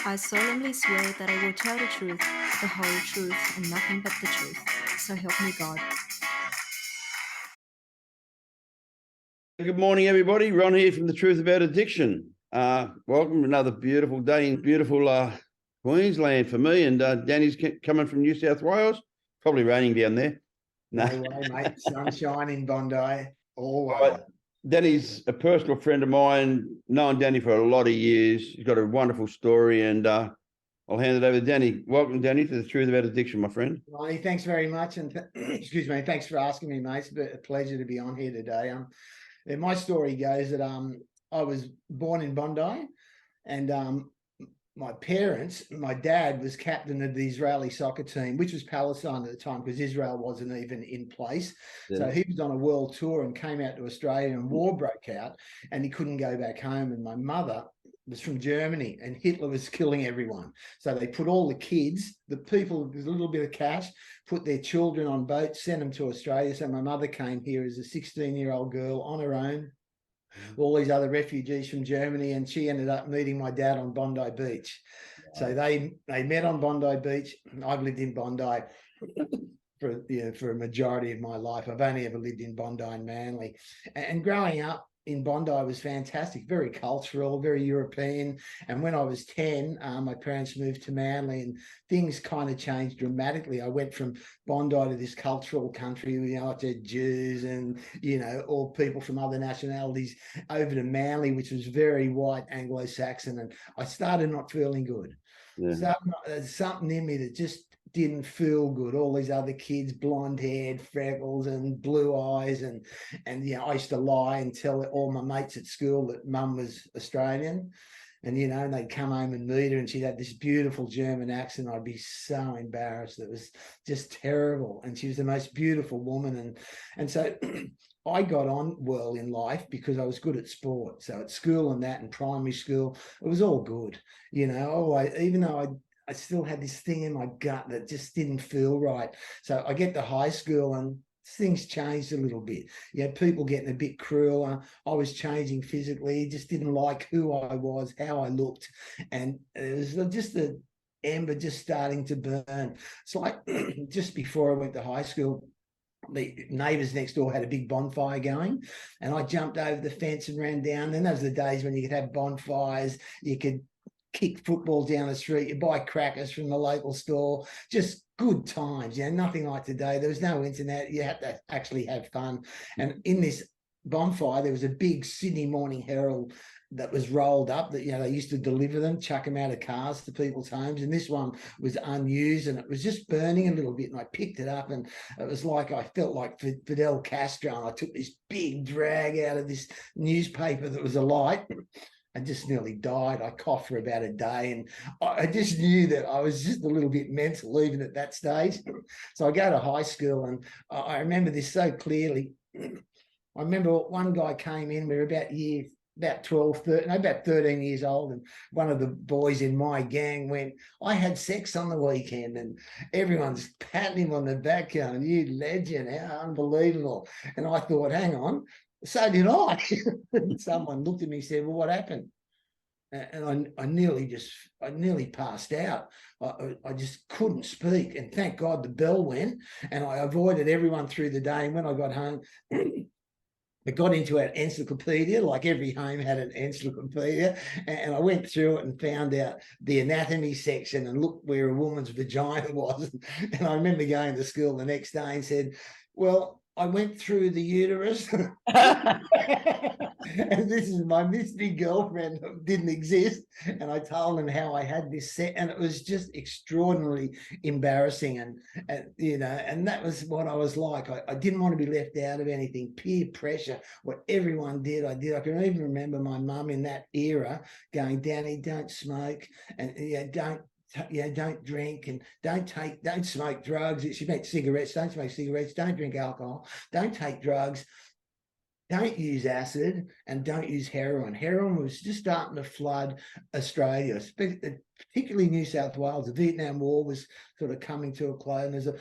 I solemnly swear that I will tell the truth, the whole truth, and nothing but the truth. So help me God. Good morning, everybody. Ron here from The Truth About Addiction. Welcome to another beautiful day in beautiful Queensland for me. And Danny's coming from New South Wales. Probably raining down there. No way, mate. Sunshine in Bondi, always. Right. Danny's a personal friend of mine, known Danny for a lot of years. He's got a wonderful story, and I'll hand it over to Danny. Welcome, Danny, to The Truth About Addiction, my friend. Ronnie, thanks very much. And excuse me, thanks for asking me, mate. It's a pleasure to be on here today. My story goes that I was born in Bondi, and my parents, my dad was captain of the Israeli soccer team, which was Palestine at the time because Israel wasn't even in place. Yeah. So he was on a world tour and came out to Australia, and war broke out and he couldn't go back home. And my mother was from Germany and Hitler was killing everyone. So they put all the kids, the people with a little bit of cash, put their children on boats, sent them to Australia. So my mother came here as a 16-year-old girl on her own, all these other refugees from Germany, and she ended up meeting my dad on Bondi Beach. Wow. So they met on Bondi Beach. I've lived in Bondi for a majority of my life. I've only ever lived in Bondi and Manly. And growing up in Bondi was fantastic, very cultural, very European. And when I was 10, my parents moved to Manly and things kind of changed dramatically. I went from Bondi to this cultural country, to Jews and, all people from other nationalities, over to Manly, which was very white Anglo-Saxon. And I started not feeling good. Yeah. There's something in me that just didn't feel good. All these other kids, blonde haired, freckles and blue eyes. And I used to lie and tell all my mates at school that mum was Australian. And, and they'd come home and meet her and she'd have this beautiful German accent. I'd be so embarrassed. It was just terrible. And she was the most beautiful woman. And so I got on well in life because I was good at sport. So at school and that, and primary school, it was all good. Even though I still had this thing in my gut that just didn't feel right. So I get to high school and things changed a little bit. People getting a bit crueler. I was changing physically, just didn't like who I was, how I looked. And it was just the ember just starting to burn. It's like just before I went to high school, the neighbours next door had a big bonfire going, and I jumped over the fence and ran down. And those were the days when you could have bonfires, you could kick football down the street, you buy crackers from the local store, just good times, nothing like today. There was no internet, you had to actually have fun. And in this bonfire, there was a big Sydney Morning Herald that was rolled up that, they used to deliver them, chuck them out of cars to people's homes. And this one was unused and it was just burning a little bit. And I picked it up and it was like, I felt like Fidel Castro. And I took this big drag out of this newspaper that was alight. I just nearly died. I coughed for about a day and I just knew that I was just a little bit mental even at that stage. So I go to high school and I remember this so clearly. I remember one guy came in, we were about 13 years old, and one of the boys in my gang went, I had sex on the weekend, and everyone's patting him on the back going, you legend, how unbelievable. And I thought, hang on, so did I. Someone looked at me and said, well, what happened? And I nearly passed out. I just couldn't speak. And thank God the bell went and I avoided everyone through the day. And when I got home, I got into an encyclopedia, like every home had an encyclopedia, and I went through it and found out the anatomy section and looked where a woman's vagina was. And I remember going to school the next day and said, well, I went through the uterus and this is my mystery girlfriend who didn't exist. And I told them how I had this set, and it was just extraordinarily embarrassing. And that was what I was like. I didn't want to be left out of anything. Peer pressure, what everyone did, I did. I can even remember my mum in that era going, Danny, don't smoke, and don't drink, and don't smoke drugs. She meant cigarettes. Don't smoke cigarettes. Don't drink alcohol. Don't take drugs. Don't use acid, and don't use heroin. Heroin was just starting to flood Australia, particularly New South Wales. The Vietnam War was sort of coming to a close, and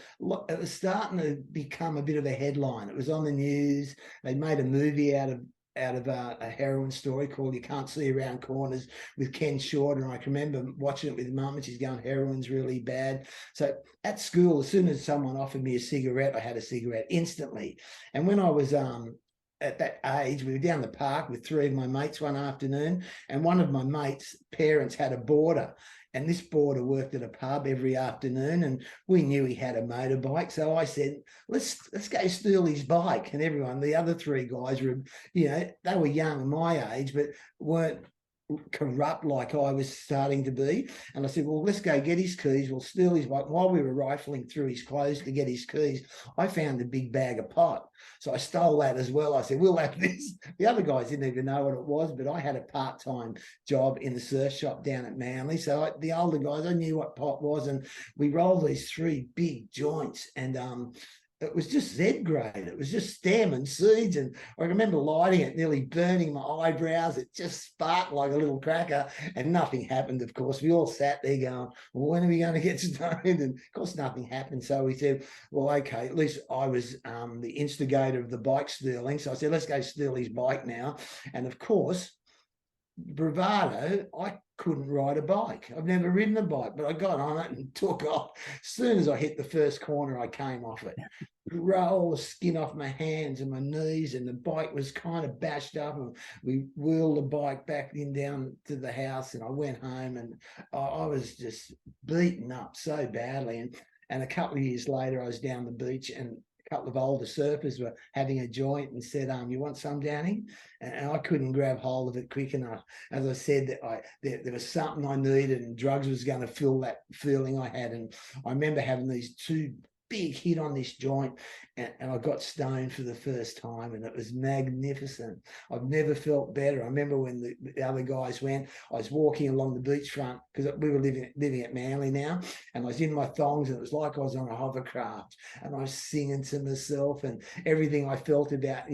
it was starting to become a bit of a headline. It was on the news. They made a movie out of out of a heroin story called You Can't See Around Corners with Ken Short. And I can remember watching it with mum, and she's going, heroin's really bad. So at school, as soon as someone offered me a cigarette, I had a cigarette instantly. And when I was at that age, we were down the park with 3 of my mates one afternoon, and one of my mates' parents had a boarder. And this boarder worked at a pub every afternoon, and we knew he had a motorbike. So I said, let's go steal his bike. And everyone, the other 3 guys were, they were young, my age, but weren't corrupt like I was starting to be. And I said, well, let's go get his keys. We'll steal his bike. While we were rifling through his clothes to get his keys, I found a big bag of pot. So I stole that as well. I said, we'll have this. The other guys didn't even know what it was, but I had a part-time job in the surf shop down at Manly. So the older guys, I knew what pot was. And we rolled these 3 big joints, and it was just Z grade. It was just stem and seeds. And I remember lighting it, nearly burning my eyebrows. It just sparked like a little cracker, and nothing happened, of course. We all sat there going, well, when are we going to get stoned? And of course, nothing happened. So we said, well, okay, at least I was the instigator of the bike stealing. So I said, let's go steal his bike now. And of course, bravado, I couldn't ride a bike. I've never ridden a bike, but I got on it and took off. As soon as I hit the first corner, I came off it. Roll the skin off my hands and my knees, and the bike was kind of bashed up, and we wheeled the bike back down to the house, and I went home, and I was just beaten up so badly. And a couple of years later, I was down the beach, and a couple of older surfers were having a joint and said, you want some, Danny? And I couldn't grab hold of it quick enough. As I said, that there was something I needed, and drugs was going to fill that feeling I had. And I remember having these 2 big hit on this joint, and I got stoned for the first time, and it was magnificent. I've never felt better. I remember when the other guys went, I was walking along the beachfront, because we were living at Manly now, and I was in my thongs, and it was like I was on a hovercraft, and I was singing to myself, and everything I felt about,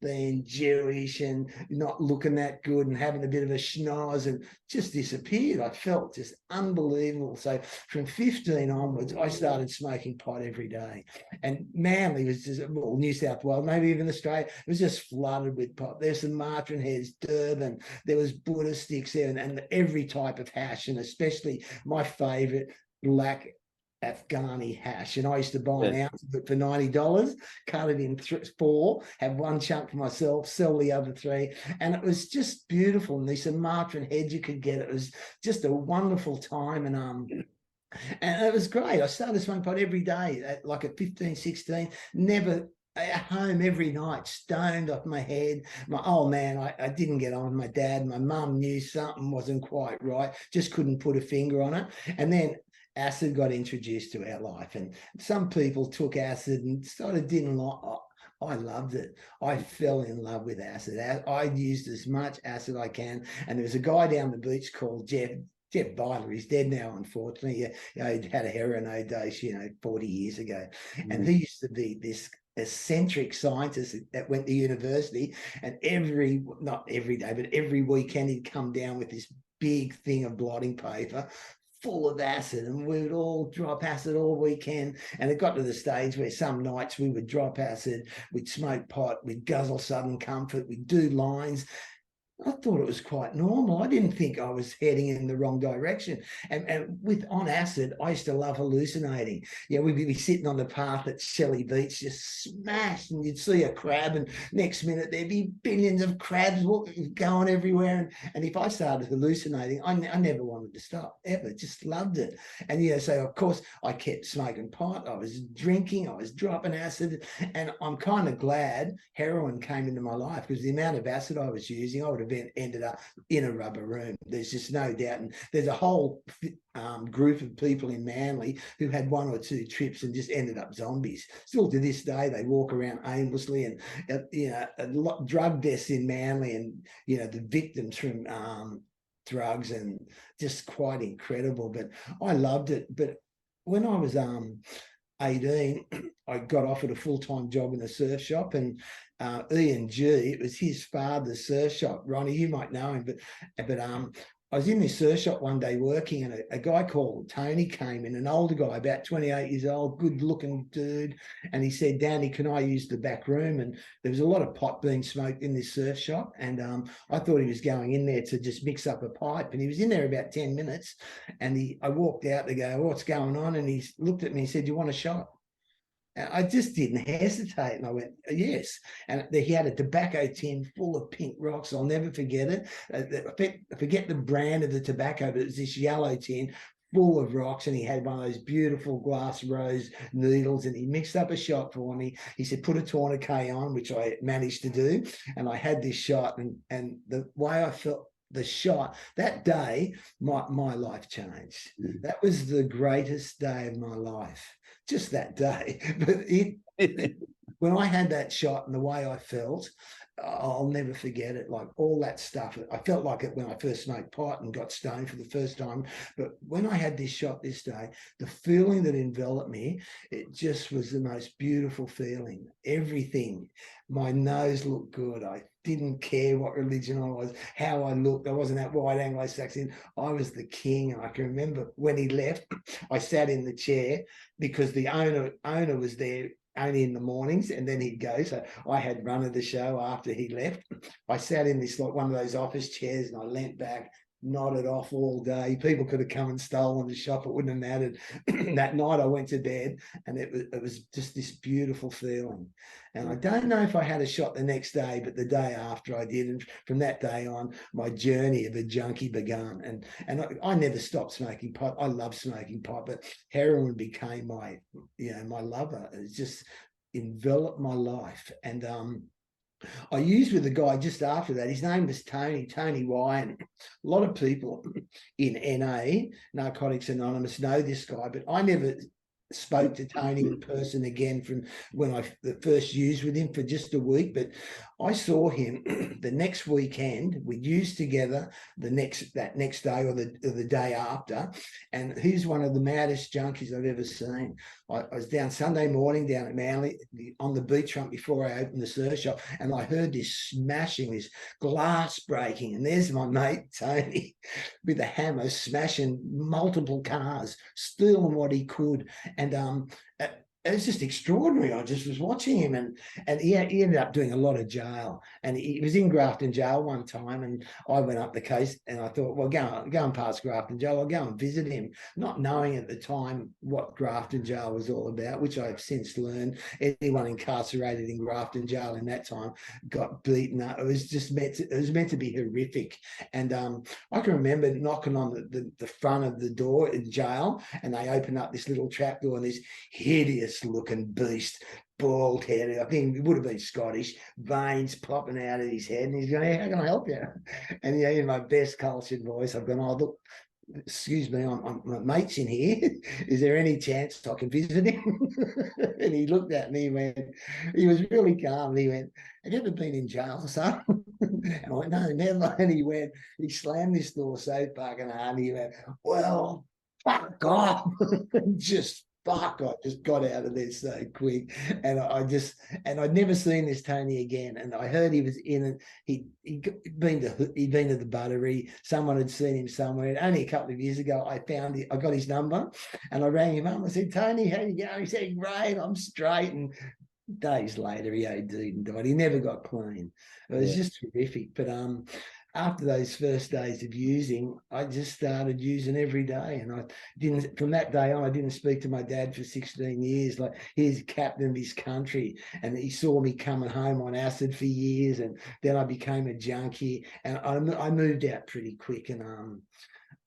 being Jewish and not looking that good and having a bit of a schnoz, and just disappeared. I felt just unbelievable. So from 15 onwards, I started smoking pot every day. And Manly was just, well, New South Wales, maybe even Australia, it was just flooded with pot. There's some Martrin heads, Durban, there was Buddha sticks there, and every type of hash, and especially my favourite, black Afghani hash. And I used to buy an ounce of it for $90, cut it in 4, have 1 chunk for myself, sell the other 3. And it was just beautiful. And there's some Martrin head you could get. It was just a wonderful time. And it was great. I started smoking pot every day, at 15, 16, never at home every night, stoned off my head. My old man, I didn't get on with my dad. My mum knew something wasn't quite right, just couldn't put a finger on it. And then acid got introduced to our life, and some people took acid and sort of didn't like. I loved it. I fell in love with acid. I used as much acid I can. And there was a guy down the beach called Jeff Byler. He's dead now, unfortunately. He had a heroin overdose, 40 years ago. And he used to be this eccentric scientist that went to university, and not every day, but every weekend he'd come down with this big thing of blotting paper full of acid, and we would all drop acid all weekend. And it got to the stage where some nights we would drop acid, we'd smoke pot, we'd guzzle Southern Comfort, we'd do lines. I thought it was quite normal. I didn't think I was heading in the wrong direction. And on acid, I used to love hallucinating. We'd be sitting on the path at Shelley Beach, just smashed, and you'd see a crab, and next minute there'd be billions of crabs going everywhere. And if I started hallucinating, I never wanted to stop, ever. Just loved it. And so of course I kept smoking pot. I was drinking. I was dropping acid. And I'm kind of glad heroin came into my life, because the amount of acid I was using, I would have ended up in a rubber room. There's just no doubt. And there's a whole group of people in Manly who had 1 or 2 trips and just ended up zombies. Still to this day, they walk around aimlessly, and a lot drug deaths in Manly, and the victims from drugs, and just quite incredible. But I loved it. But when I was 18, I got offered a full-time job in a surf shop, and Ian G, it was his father's surf shop. Ronnie, you might know him, but I was in this surf shop one day working, and a guy called Tony came in, an older guy, about 28 years old, good looking dude. And he said, Danny, can I use the back room? And there was a lot of pot being smoked in this surf shop. And I thought he was going in there to just mix up a pipe. And he was in there about 10 minutes. And I walked out to go, what's going on? And he looked at me and said, you want a shot? And I just didn't hesitate. And I went, yes. And he had a tobacco tin full of pink rocks. I'll never forget it. I forget the brand of the tobacco, but it was this yellow tin full of rocks. And he had one of those beautiful glass rose needles. And he mixed up a shot for me. He said, put a tourniquet on, which I managed to do. And I had this shot. And the way I felt, the shot that day, my life changed. That was the greatest day of my life, just that day. But when I had that shot and the way I felt, I'll never forget it. Like all that stuff, I felt like it when I first smoked pot and got stoned for the first time. But when I had this shot this day, the feeling that enveloped me, it just was the most beautiful feeling. Everything. My nose looked good. I didn't care what religion I was, how I looked. I wasn't that white Anglo-Saxon. I was the king. And I can remember when he left, I sat in the chair because the owner was there only in the mornings, and then he'd go. So I had run of the show after he left. I sat in this, like one of those office chairs, and I leant back, nodded off all day. People could have come and stolen the shop. It wouldn't have mattered. That night I went to bed, and it was just this beautiful feeling. And I don't know if I had a shot the next day, but the day after I did. And from that day on, my journey of a junkie began. And I never stopped smoking pot. I love smoking pot, but heroin became my lover. It just enveloped my life. And I used with a guy just after that. His name was Tony Y. And a lot of people in NA, Narcotics Anonymous, know this guy, but I never spoke to Tony in person again from when I first used with him for just a week. But I saw him the next weekend. We'd used together that next day or the day after, and he's one of the maddest junkies I've ever seen. I was down Sunday morning down at Manly on the beachfront before I opened the surf shop, and I heard this smashing, this glass breaking, and there's my mate Tony with a hammer smashing multiple cars, stealing what he could. And it was just extraordinary. I just was watching him, and he ended up doing a lot of jail. And he was in Grafton jail one time, and I went up the coast, and I thought, well, going past Grafton jail, I'll go and visit him, not knowing at the time what Grafton jail was all about, which I've since learned. Anyone incarcerated in Grafton jail in that time got beaten up. It was meant to be horrific. And I can remember knocking on the front of the door in jail, and they opened up this little trap door, and this hideous looking beast, bald head, I think it would have been Scottish, veins popping out of his head, and he's going, how can I help you? And in my best cultured voice, I've gone, oh, look, excuse me, my mate's in here. Is there any chance I can visit him? And he looked at me and went, he was really calm, and he went, have you ever been in jail, son? And I went, no, never. And he slammed this door so fucking hard, and he went, well, fuck off. Just fuck, I just got out of there so quick. And I'd never seen this Tony again. And I heard he was in it. He'd been to the Buttery. Someone had seen him somewhere. Only a couple of years ago, I got his number, and I rang him up. I said, Tony, how you going? He said, great, I'm straight. And days later, he OD'd and died. He never got clean. It was just horrific. But after those first days of using, I just started using every day. And from that day on, I didn't speak to my dad for 16 years. Like, he's captain of his country, and he saw me coming home on acid for years. And then I became a junkie, and I moved out pretty quick. And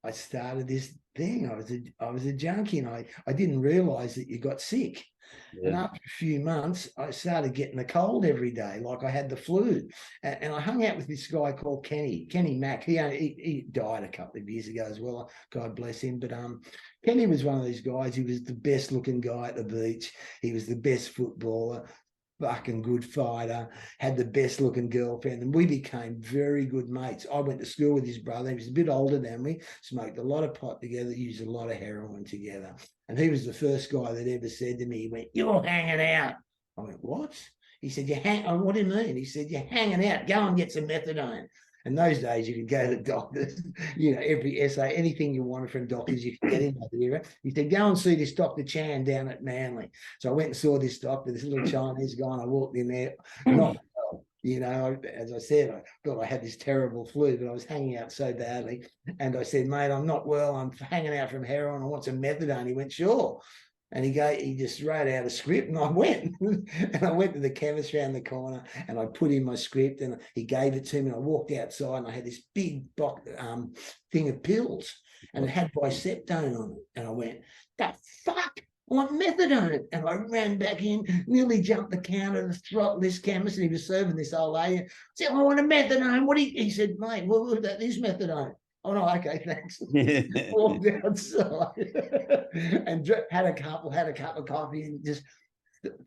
I started this thing. I was a junkie, and I didn't realize that you got sick. Yeah. And after a few months, I started getting a cold every day, like I had the flu. And I hung out with this guy called Kenny Mack. He died a couple of years ago as well. God bless him. But Kenny was one of these guys. He was the best looking guy at the beach. He was the best footballer, fucking good fighter, had the best looking girlfriend, and we became very good mates. I went to school with his brother. He was a bit older than me, smoked a lot of pot together, used a lot of heroin together. And he was the first guy that ever said to me, he went, you're hanging out. I went, what? He said, what do you mean? He said, you're hanging out. Go and get some methadone. In those days, you could go to doctors, every essay, anything you wanted from doctors, you could get in that era. He said, go and see this Dr. Chan down at Manly. So I went and saw this doctor, this little Chinese guy, and I walked in there, not well. As I said, I thought I had this terrible flu, but I was hanging out so badly. And I said, mate, I'm not well. I'm hanging out from heroin. I want some methadone. He went, sure. And he just wrote out a script, and I went. And I went to the chemist around the corner, and I put in my script, and he gave it to me. And I walked outside, and I had this big thing of pills, and it had Biceptone on it. And I went, the fuck? I want methadone. And I ran back in, nearly jumped the counter to throttle this chemist, and he was serving this old lady. I said, I want a methadone. What he said, mate, well, that is methadone. Oh, no, okay, thanks. Walked outside and had a cup of coffee, and just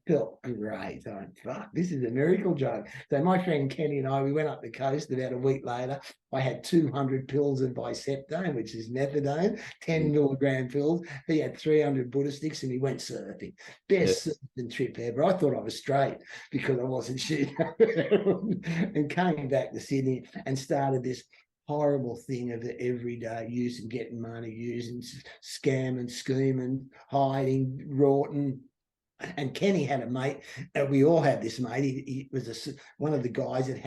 felt great. I went, fuck, this is a miracle drug. So my friend Kenny and I, we went up the coast. About a week later, I had 200 pills of Biceptone, which is methadone, 10 milligram pills. He had 300 Buddha sticks, and he went surfing. Best surfing trip ever. I thought I was straight because I wasn't shooting. And came back to Sydney and started this horrible thing of the everyday use and getting money, using, scamming, scheming, hiding, rorting. And Kenny had a mate. We all had this mate. He was one of the guys that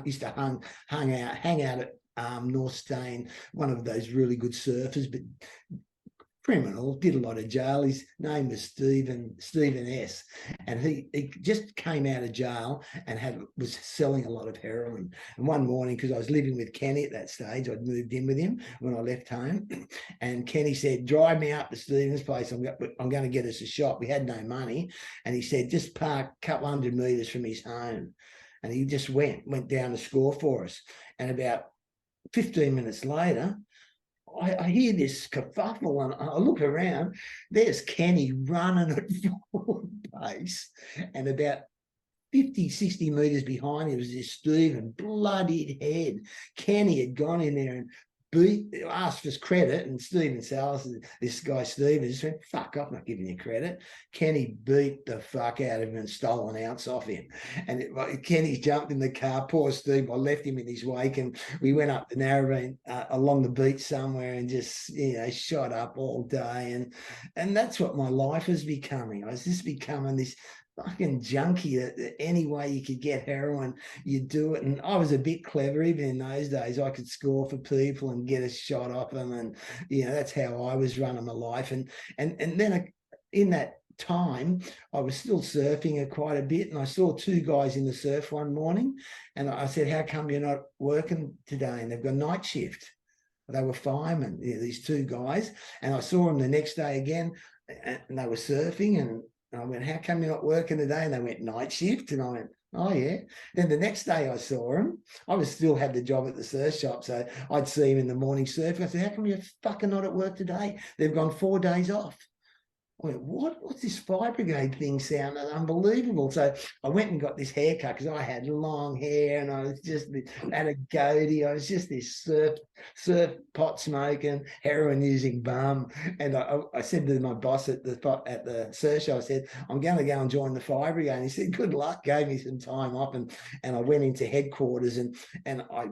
used to hang out at North Stain, one of those really good surfers, but criminal, did a lot of jail. His name was Stephen S. And he just came out of jail and was selling a lot of heroin. And one morning, because I was living with Kenny at that stage, I'd moved in with him when I left home. And Kenny said, drive me up to Stephen's place. I'm going to get us a shot. We had no money. And he said, just park a couple 100 meters from his home. And he just went down to score for us. And about 15 minutes later, I hear this kerfuffle, and I look around. There's Kenny running at full pace, and about 50, 60 metres behind him was this Stephen, bloodied head. Kenny had gone in there and asked for credit, and Stephen Salas, this guy Stephen, just went, fuck off, not giving you credit. Kenny beat the fuck out of him and stole an ounce off him. And Kenny jumped in the car, poor Steve, I left him in his wake, and we went up the Narrabeen along the beach somewhere and just, shot up all day. And that's what my life was becoming. I was just becoming this fucking junkie that any way you could get heroin, you do it. And I was a bit clever even in those days. I could score for people and get a shot off them, and that's how I was running my life. And then in that time, I was still surfing quite a bit, and I saw two guys in the surf one morning, and I said, how come you're not working today? And they've got night shift. They were firemen, these two guys, and I saw them the next day again, and they were surfing, and I went, how come you're not working today? And they went, night shift. And I went, oh, yeah. Then the next day I saw them. I still had the job at the surf shop, so I'd see him in the morning surfing. I said, how come you're fucking not at work today? They've gone 4 days off. I went, what's this fire brigade thing sound? Unbelievable. So I went and got this haircut because I had long hair, and I was just had a goatee. I was just this surf pot smoking, heroin using bum. And I said to my boss at the surf show, I said, I'm going to go and join the fire brigade. And he said, good luck. Gave me some time off, and I went into headquarters, and I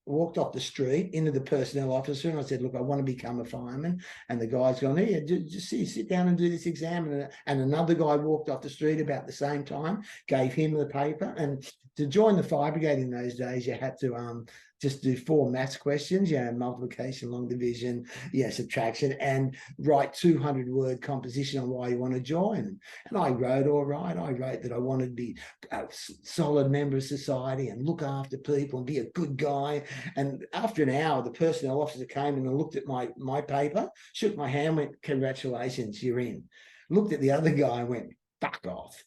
walked off the street into the personnel officer, and I said, look, I want to become a fireman. And the guy's gone, here, just sit down and do this exam. And another guy walked off the street about the same time, gave him the paper. And to join the fire brigade in those days, you had to just do 4 maths questions, multiplication, long division, subtraction, and write 200-word composition on why you want to join. And I wrote all right. I wrote that I wanted to be a solid member of society and look after people and be a good guy. And after an hour, the personnel officer came in and looked at my paper, shook my hand, went, congratulations, you're in. Looked at the other guy and went, fuck off.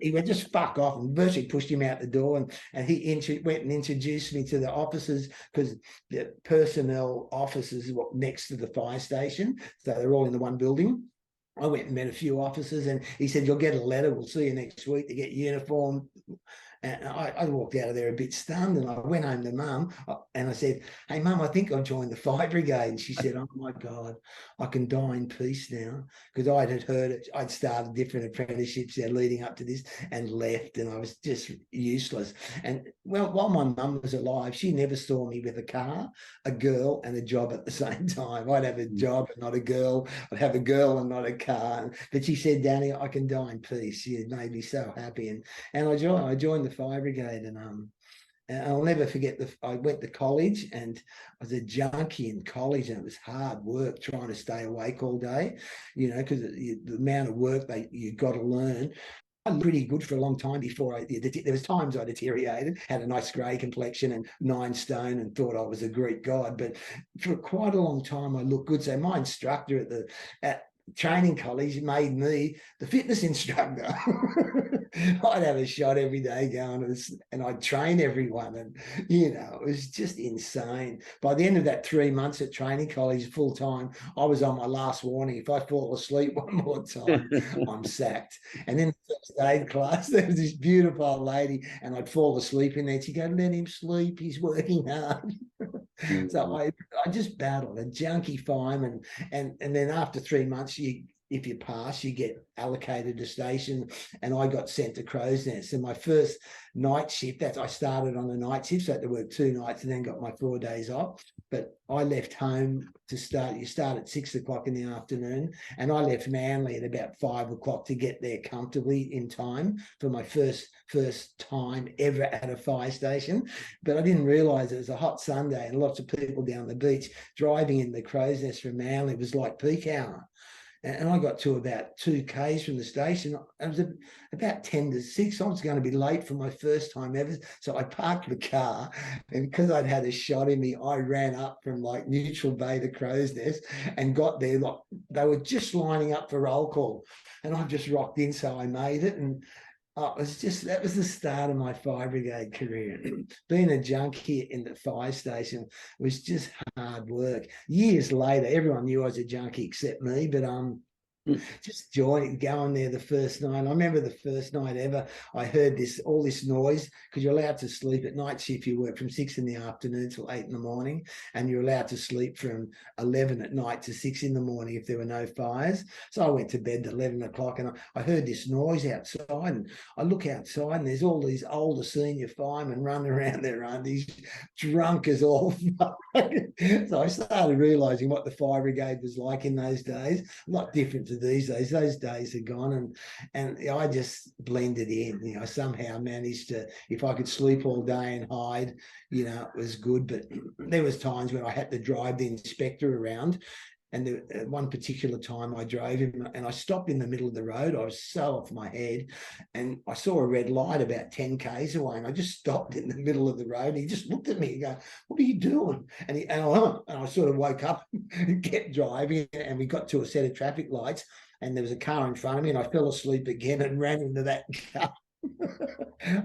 He went, just fuck off, and virtually pushed him out the door. And he went and introduced me to the officers, because the personnel officers were next to the fire station, so they're all in the one building. I went and met a few officers, and he said, you'll get a letter, we'll see you next week to get uniform. And I walked out of there a bit stunned, and I went home to Mum and I said, "Hey, Mum, I think I've joined the fire brigade." And she said, "Oh my God, I can die in peace now." Because I had heard it. I'd started different apprenticeships there leading up to this and left, and I was just useless. And well, while my mum was alive, she never saw me with a car, a girl, and a job at the same time. I'd have a job and not a girl. I'd have a girl and not a car. But she said, "Danny, I can die in peace." She made me so happy. And I joined the fire brigade, and I'll never forget I went to college, and I was a junkie in college, and it was hard work trying to stay awake all day, because the amount of work you got to learn. I'm pretty good for a long time before there was times I deteriorated, had a nice grey complexion and 9 stone and thought I was a Greek god. But for quite a long time, I looked good. So my instructor at training college made me the fitness instructor. I'd have a shot every day going, and I'd train everyone, and it was just insane. By the end of that 3 months at training college full time, I was on my last warning. If I fall asleep one more time, I'm sacked. And then the first day of class, there was this beautiful old lady, and I'd fall asleep in there. She'd go, "Let him sleep, he's working hard." So I just battled a junkie fireman, and then after 3 months, if you pass, you get allocated a station, and I got sent to Crow's Nest. And my first night shift, I started on a night shift, so I had to work 2 nights and then got my 4 days off. But I left home to start. You start at 6 o'clock in the afternoon, and I left Manly at about 5 o'clock to get there comfortably in time for my first time ever at a fire station. But I didn't realise it was a hot Sunday and lots of people down the beach. Driving in the Crow's Nest from Manly was like peak hour. And I got to about 2 Ks from the station. It was about 10 to 6. I was going to be late for my first time ever. So I parked the car, and because I'd had a shot in me, I ran up from like Neutral Bay to Crow's Nest and got there. Like they were just lining up for roll call, and I just rocked in, so I made it. And that was the start of my fire brigade career. Being a junkie in the fire station was just hard work. Years later, everyone knew I was a junkie except me, but just going there the first night. I remember the first night ever, I heard all this noise, because you're allowed to sleep at night shift. You work from 6 in the afternoon till 8 in the morning, and you're allowed to sleep from 11 at night to 6 in the morning if there were no fires. So I went to bed at 11 o'clock, and I heard this noise outside, and I look outside, and there's all these older senior firemen running around there, these drunk as all fuck. So I started realising what the fire brigade was like in those days. A lot different to these days. Those days are gone, and I just blended in. I somehow managed to, if I could sleep all day and hide, it was good. But there was times when I had to drive the inspector around. And one particular time I drove him, and I stopped in the middle of the road. I was so off my head, and I saw a red light about 10 Ks away, and I just stopped in the middle of the road. And he just looked at me and go, "What are you doing?" And I sort of woke up and kept driving, and we got to a set of traffic lights, and there was a car in front of me, and I fell asleep again and ran into that car.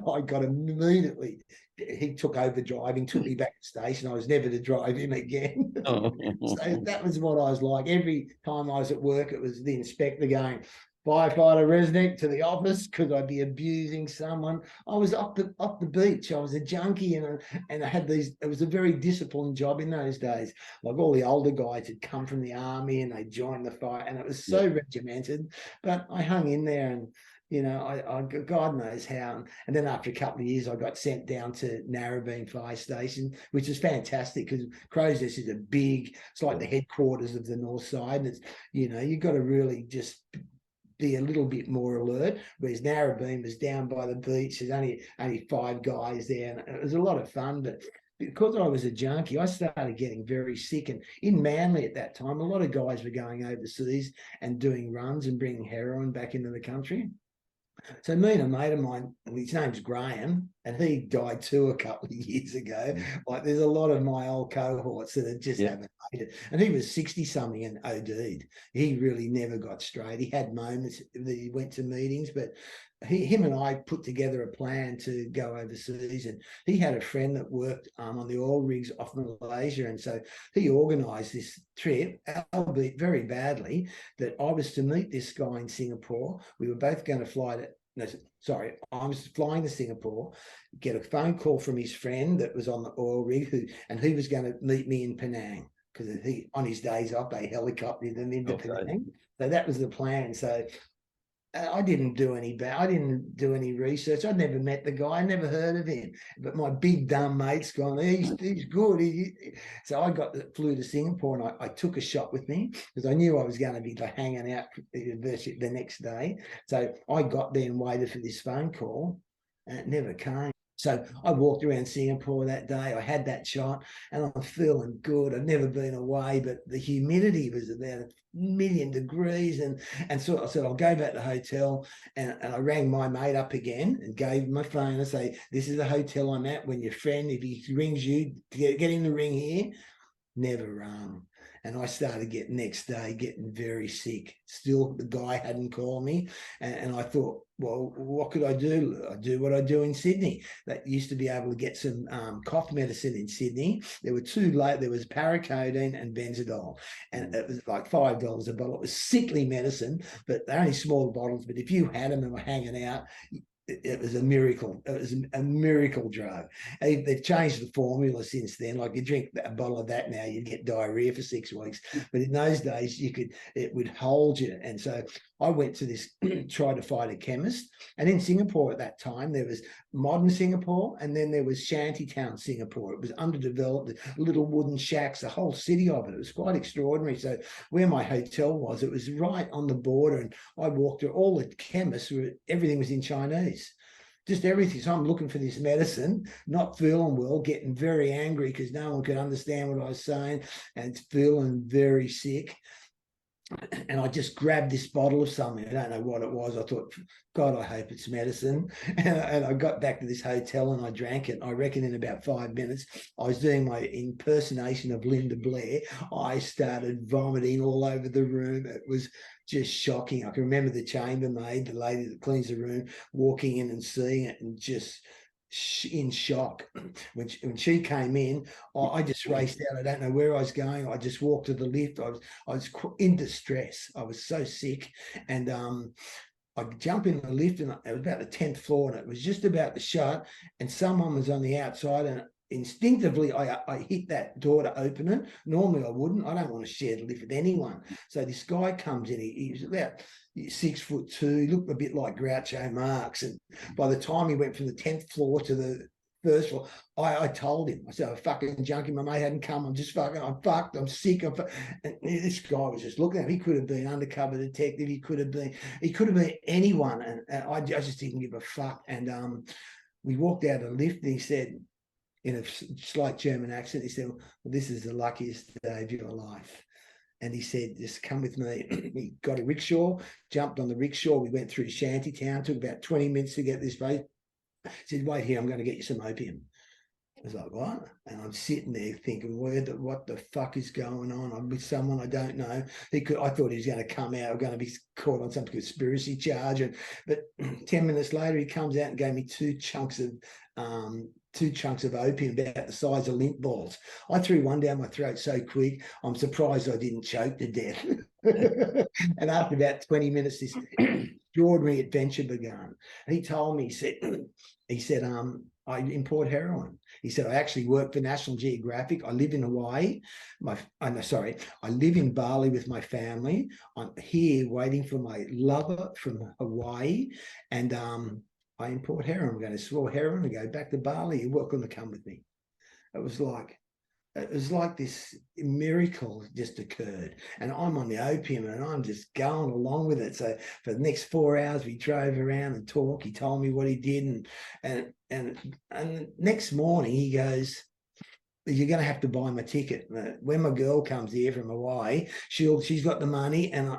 I got immediately. He took over driving, took me back to the station. I was never to drive him again. So that was what I was like. Every time I was at work, it was the inspector going, "Firefighter Resnick to the office," because I'd be abusing someone. I was off the beach. I was a junkie, and I had these. It was a very disciplined job in those days. Like all the older guys had come from the army and they joined the fire, and it was so regimented. But I hung in there, and I God knows how. And then after a couple of years, I got sent down to Narrabeen Fire Station, which is fantastic because Crow's Nest is it's like the headquarters of the North Side. And it's, you've got to really just be a little bit more alert, whereas Narrabeen was down by the beach. There's only 5 guys there, and it was a lot of fun. But because I was a junkie, I started getting very sick. And in Manly at that time, a lot of guys were going overseas and doing runs and bringing heroin back into the country. So me and a mate of mine, his name's Graham, and he died too a couple of years ago. Like there's a lot of my old cohorts that just haven't made it. And he was 60-something and OD'd. He really never got straight. He had moments that he went to meetings, but him and I put together a plan to go overseas, and he had a friend that worked on the oil rigs off Malaysia, and so he organised this trip, albeit very badly, that I was to meet this guy in Singapore. We were both going to fly to no, sorry, I was flying to Singapore, get a phone call from his friend that was on the oil rig, and he was going to meet me in Penang because he, on his days off, they helicoptered them into Penang. So that was the plan. So I didn't do any I didn't do any research. I'd never met the guy. I never heard of him. But my big dumb mate's gone, he's good. So I flew to Singapore, and I took a shot with me because I knew I was going to be hanging out at university the next day. So I got there and waited for this phone call, and it never came. So I walked around Singapore that day. I had that shot, and I'm feeling good. I've never been away, but the humidity was about 1,000,000 degrees. And so I said, I'll go back to the hotel. And I rang my mate up again and gave him my phone. I say, this is the hotel I'm at. When your friend, if he rings you, get in the ring here. Never rung. And I started next day getting very sick. Still, the guy hadn't called me. And I thought, well, what could I do? I do what I do in Sydney. That used to be able to get some cough medicine in Sydney. There were two late. There was paracodeine and benzodol. And it was like $5 a bottle. It was sickly medicine, but they're only small bottles. But if you had them and were hanging out, it was a miracle. It was a miracle drug. They've changed the formula since then. Like, you drink a bottle of that now, you'd get diarrhea for 6 weeks. But in those days, it would hold you. And so I went to this, tried to find a chemist. And in Singapore at that time, there was modern Singapore, and then there was shantytown Singapore. It was underdeveloped, little wooden shacks, the whole city of it. It was quite extraordinary. So where my hotel was, it was right on the border. And I walked through all the chemists, everything was in Chinese. Just everything. So I'm looking for this medicine, not feeling well, getting very angry because no one could understand what I was saying, and feeling very sick. And I just grabbed this bottle of something. I don't know what it was. I thought, God, I hope it's medicine. And I got back to this hotel and I drank it. I reckon in about 5 minutes, I was doing my impersonation of Linda Blair. I started vomiting all over the room. It was just shocking. I can remember the chambermaid, the lady that cleans the room, walking in and seeing it and just in shock. When she came in, I just raced out. I don't know where I was going. I just walked to the lift. I was in distress. I was so sick. And I jumped in the lift, and it was about the 10th floor, and it was just about to shut, and someone was on the outside, and instinctively I hit that door to open it. Normally I wouldn't. I don't want to share the lift with anyone. So this guy comes in. He was about 6'2". He looked a bit like Groucho Marx. And by the time he went from the 10th floor to the first floor, I told him, I said, I'm fucking junkie. My mate hadn't come. I'm fucked. I'm sick. And this guy was just looking at him. He could have been undercover detective. He could have been anyone. And I just didn't give a fuck. And we walked out of the lift, and he said, in a slight German accent, he said, well, this is the luckiest day of your life. And he said, just come with me. He got a rickshaw, jumped on the rickshaw. We went through Shantytown. Took about 20 minutes to get this place. He said, wait here, I'm going to get you some opium. I was like, what? And I'm sitting there thinking, what the fuck is going on? I'm with someone I don't know. I thought he was going to come out, I'm going to be caught on some conspiracy charge. But 10 minutes later, he comes out and gave me two chunks of opium about the size of lint balls. I threw one down my throat so quick, I'm surprised I didn't choke to death. And after about 20 minutes, this extraordinary adventure began. And he told me, he said, I import heroin. He said, I actually work for National Geographic. I live in Hawaii. I live in Bali with my family. I'm here waiting for my lover from Hawaii. And I import heroin. I'm going to swallow heroin and go back to Bali. You're welcome to come with me. It was like this miracle just occurred. And I'm on the opium and I'm just going along with it. So for the next 4 hours, we drove around and talked. He told me what he did. And next morning he goes, you're going to have to buy my ticket. When my girl comes here from Hawaii, she's got the money, and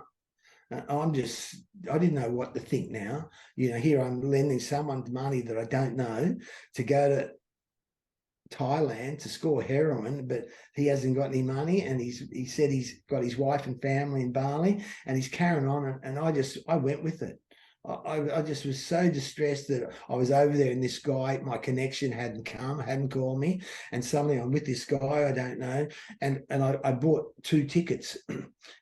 I didn't know what to think now. Here I'm lending someone money that I don't know to go to Thailand to score heroin, but he hasn't got any money, and he said he's got his wife and family in Bali, and he's carrying on. And I went with it. I just was so distressed that I was over there and this guy, my connection hadn't called me. And suddenly I'm with this guy I don't know. And I bought 2 tickets.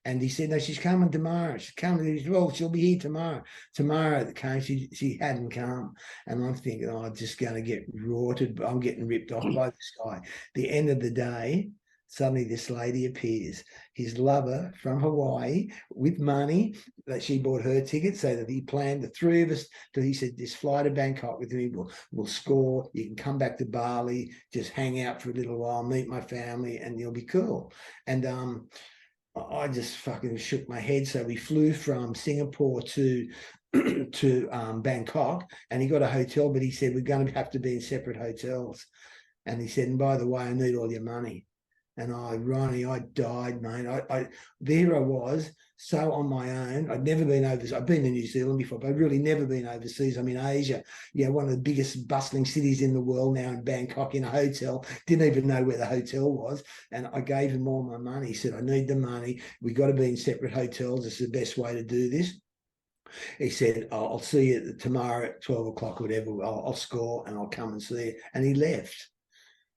And he said, no, she's coming tomorrow. She's coming. Well, she'll be here tomorrow. Tomorrow that came, she hadn't come. And I'm thinking, oh, I'm just going to get rorted. I'm getting ripped off by this guy. The end of the day, suddenly this lady appears, his lover from Hawaii with money that she bought her ticket so that he planned the 3 of us. He said, just fly to Bangkok with me. We'll score. You can come back to Bali, just hang out for a little while, meet my family, and you'll be cool. And I just fucking shook my head. So we flew from Singapore to Bangkok, and he got a hotel, but he said, we're going to have to be in separate hotels. And he said, and by the way, I need all your money. And Ronnie, I died, mate. There I was, so on my own. I'd never been overseas. I've been to New Zealand before, but I've really never been overseas. I'm in Asia, one of the biggest bustling cities in the world now, in Bangkok, in a hotel. Didn't even know where the hotel was. And I gave him all my money. He said, I need the money. We got to be in separate hotels. It's the best way to do this. He said, I'll see you tomorrow at 12 o'clock, whatever. I'll score and I'll come and see you. And he left.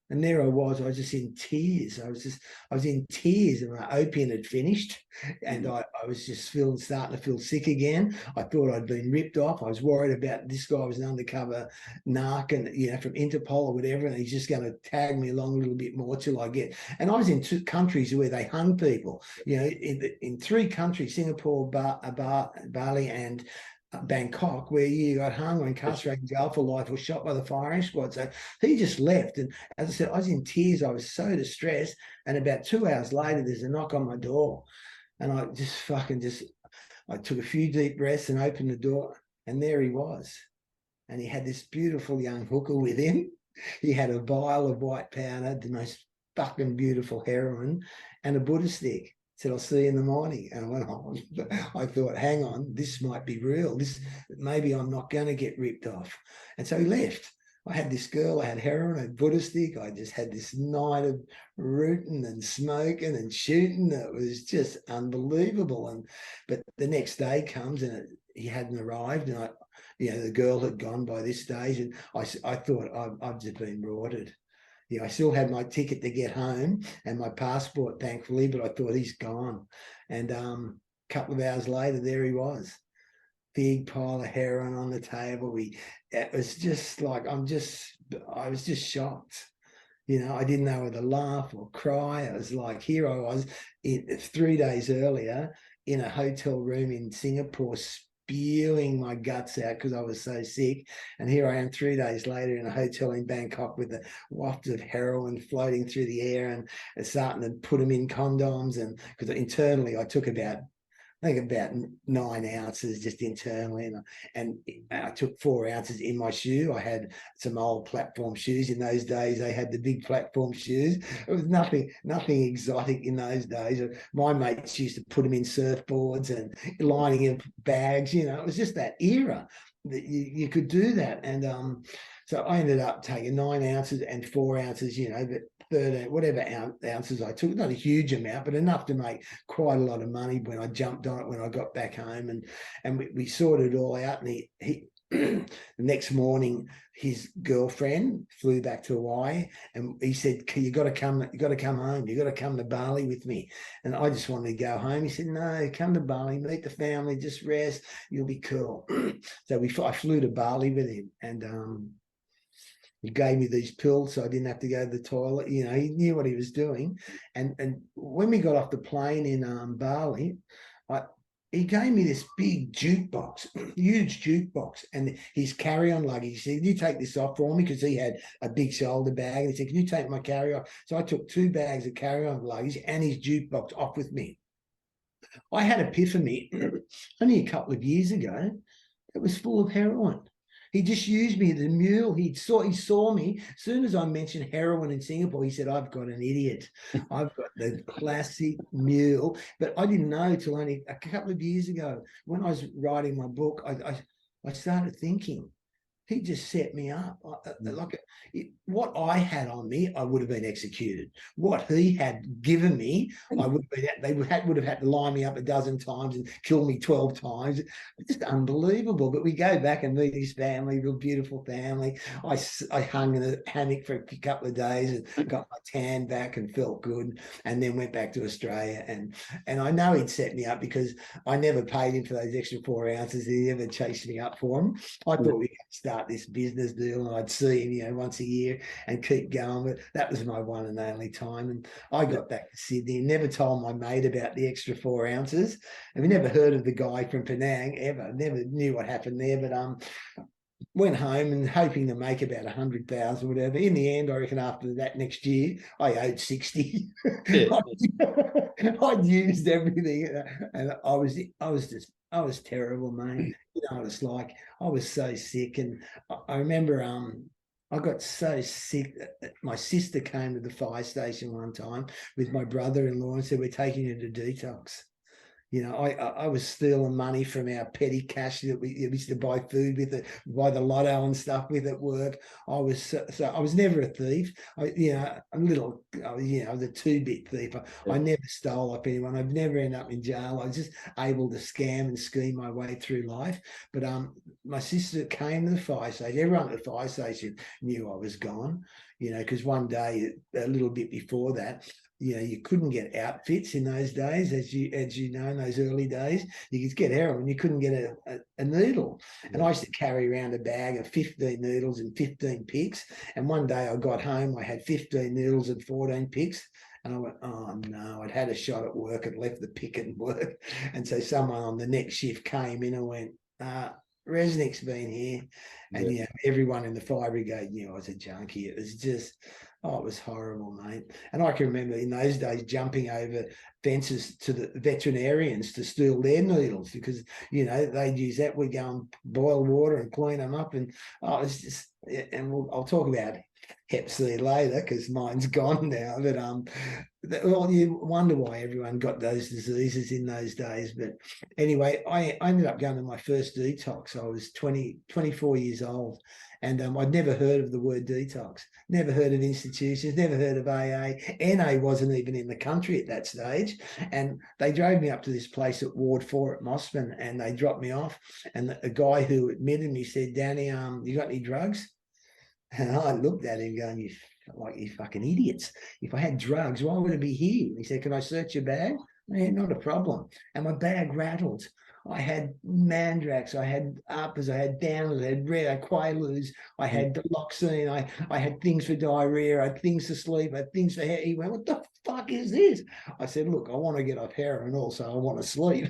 And there I was just in tears. I was in tears, and my opium had finished, and I was just starting to feel sick again. I thought I'd been ripped off. I was worried about this guy was an undercover narc, and from Interpol or whatever, and he's just going to tag me along a little bit more till I get. And I was in 2 countries where they hung people. In 3 countries: Singapore, Bali, and Bangkok, where you got hung or incarcerated in jail for life or shot by the firing squad. So he just left. And as I said, I was in tears. I was so distressed. And about 2 hours later, there's a knock on my door. And I I took a few deep breaths and opened the door. And there he was. And he had this beautiful young hooker with him. He had a vial of white powder, the most fucking beautiful heroin, and a Buddha stick. Said, I'll see you in the morning. And I went on. I thought, hang on, this might be real. Maybe I'm not going to get ripped off. And so he left. I had this girl, I had heroin, I had Buddha stick. I just had this night of rooting and smoking and shooting. It was just unbelievable. But the next day comes and he hadn't arrived. And the girl had gone by this stage. And I thought, I've just been rorted. I still had my ticket to get home and my passport, thankfully, but I thought he's gone. And a couple of hours later, there he was. Big pile of heroin on the table. It was just like, I was just shocked. I didn't know whether to laugh or cry. I was like, here I was 3 days earlier in a hotel room in Singapore, spewing my guts out because I was so sick, and here I am 3 days later in a hotel in Bangkok with the waft of heroin floating through the air, and starting to put them in condoms. And because internally I took about 9 ounces just internally, and I took 4 ounces in my shoe. I had some old platform shoes. In those days, they had the big platform shoes. It was nothing exotic in those days. My mates used to put them in surfboards and lining in bags. It was just that era that you could do that. And so I ended up taking 9 ounces and 4 ounces, but 13, whatever ounces I took, not a huge amount, but enough to make quite a lot of money when I jumped on it when I got back home. And we sorted it all out. And he the next morning, his girlfriend flew back to Hawaii, and he said, you got to come home. You got to come to Bali with me. And I just wanted to go home. He said, no, come to Bali, meet the family, just rest. You'll be cool. So I flew to Bali with him, and he gave me these pills so I didn't have to go to the toilet. He knew what he was doing. And when we got off the plane in Bali, he gave me this big jukebox, huge jukebox, and his carry-on luggage. He said, can you take this off for me? Because he had a big shoulder bag. And he said, can you take my carry-on? So I took 2 bags of carry-on luggage and his jukebox off with me. I had epiphany only a couple of years ago. It was full of heroin. He just used me as a mule. He saw me. As soon as I mentioned heroin in Singapore, he said, I've got an idiot. I've got the classic mule. But I didn't know till only a couple of years ago. When I was writing my book, I started thinking, he just set me up. What I had on me, I would have been executed. What he had given me, I would have been. They would have had to line me up a dozen times and kill me 12 times. It's just unbelievable. But we go back and meet his family, real beautiful family. I hung in a hammock for a couple of days and got my tan back and felt good, and then went back to Australia. And I know he'd set me up because I never paid him for those extra 4 ounces. He never chased me up for them. I thought we could start this business deal, and I'd see him, you know, once a year and keep going. But that was my one and only time. And I got back to Sydney and never told my mate about the extra 4 ounces. And we never heard of the guy from Penang ever. Never knew what happened there. But went home and hoping to make about 100,000, whatever. In the end, I reckon after that next year, I owed 60. Yeah. I'd used everything, and I was terrible, mate. You know what it's like. I was so sick, and I remember I got so sick that my sister came to the fire station one time with my brother-in-law and said, "We're taking you to detox." You know, I was stealing money from our petty cash that we used to buy food with, it, buy the lotto and stuff with at work. I was I was never a thief. I was a 2-bit thief. I never stole off anyone. I've never ended up in jail. I was just able to scam and scheme my way through life. But my sister came to the fire station. Everyone at the fire station knew I was gone. You know, because one day, a little bit before that, you know, you couldn't get outfits in those days, as you know, in those early days. You could get heroin, you couldn't get a needle. And I used to carry around a bag of 15 needles and 15 picks. And one day I got home, I had 15 needles and 14 picks. And I went, oh no, I'd had a shot at work and left the pick at work. And so someone on the next shift came in and went, Resnick's been here. And you know, everyone in the fire brigade knew I was a junkie. It was just, it was horrible, mate. And I can remember in those days jumping over fences to the veterinarians to steal their needles because, you know, they'd use that. We'd go and boil water and clean them up. And it's just, and I'll talk about Hep C later because mine's gone now. But well, you wonder why everyone got those diseases in those days. But anyway, I ended up going to my first detox. I was 24 years old. And I'd never heard of the word detox, never heard of institutions, never heard of AA. NA wasn't even in the country at that stage. And they drove me up to this place at Ward 4 at Mossman, and they dropped me off. And a guy who admitted me said, Danny, you got any drugs? And I looked at him going, you fucking idiots. If I had drugs, why would I be here? And he said, can I search your bag? Yeah, not a problem. And my bag rattled. I had Mandrax, I had uppers, I had downers, I had red, I had Quaaludes, I had Deloxine, I had things for diarrhea, I had things to sleep, I had things for hair. He went, what the fuck is this? I said, look, I want to get off heroin also, I want to sleep.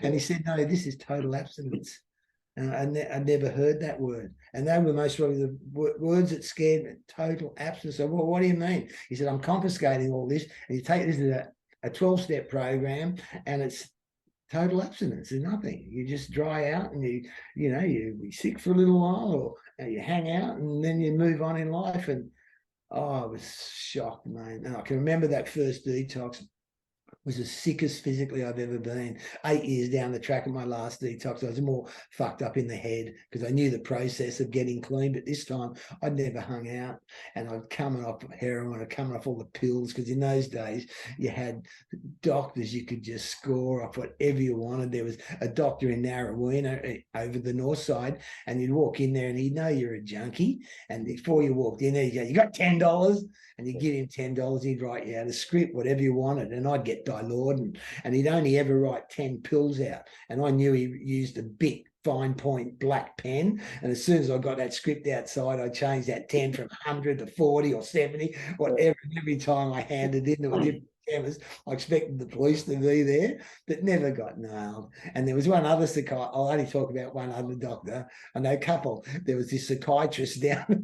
And he said, no, this is total abstinence. And I never heard that word. And they were most probably the words that scared me, total abstinence. So, well, what do you mean? He said, I'm confiscating all this. And you take this as a 12-step program, and it's total abstinence is nothing. You just dry out and you be sick for a little while, or you hang out and then you move on in life. And I was shocked, mate. And I can remember that first detox was the sickest physically I've ever been. 8 years down the track of my last detox, I was more fucked up in the head because I knew the process of getting clean. But this time I'd never hung out, and I'd come off heroin, I'd come off all the pills, because in those days you had doctors you could just score off whatever you wanted. There was a doctor in Narrowena over the north side, and you'd walk in there and he'd know you're a junkie. And before you walked in there, you go, you got $10? And you give him $10, he'd write you out a script, whatever you wanted. And I'd get Dilord, and he'd only ever write 10 pills out. And I knew he used a big fine point black pen. And as soon as I got that script outside, I changed that 10 from 100 to 40 or 70, whatever. And every time I handed in to a different chemist, I expected the police to be there, but never got nailed. And there was one other psychiatrist. I'll only talk about one other doctor. I know a couple. There was this psychiatrist down.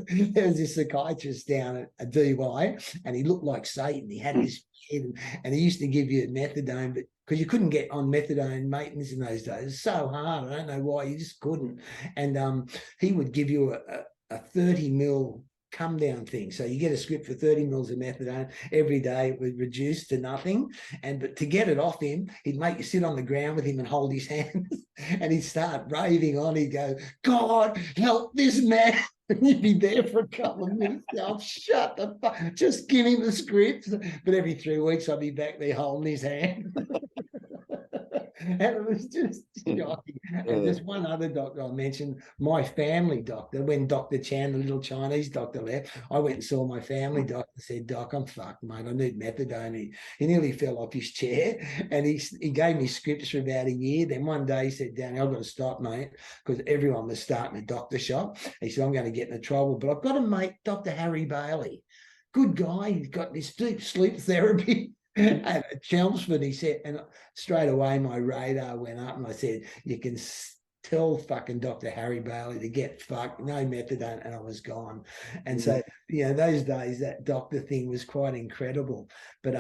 There was this psychiatrist down at DY, and he looked like Satan. He had his head, and he used to give you methadone, but because you couldn't get on methadone maintenance in those days. It's so hard. I don't know why, you just couldn't. And he would give you a 30 mil come down thing. So you get a script for 30 mils of methadone every day. It would reduce to nothing. But to get it off him, he'd make you sit on the ground with him and hold his hand. And he'd start raving on. He'd go, God, help this man. And you'd be there for a couple of minutes. Oh, shut the fuck. Just give him the scripts. But every 3 weeks, I'd be back there holding his hand. And it was just shocking. And just one other doctor I mentioned, my family doctor, when Dr. Chan, the little Chinese doctor, left, I went and saw my family doctor and said, Doc, I'm fucked, mate. I need methadone. He nearly fell off his chair. And he gave me scripts for about a year. Then one day he said, Danny, I've got to stop, mate, because everyone was starting a doctor shop. He said, I'm going to get into trouble. But I've got a mate, Dr. Harry Bailey. Good guy. He's got this deep sleep therapy. And at Chelmsford, he said, and straight away my radar went up and I said, you can tell fucking Dr. Harry Bailey to get fucked, no methadone, and I was gone. And so, those days, that doctor thing was quite incredible. But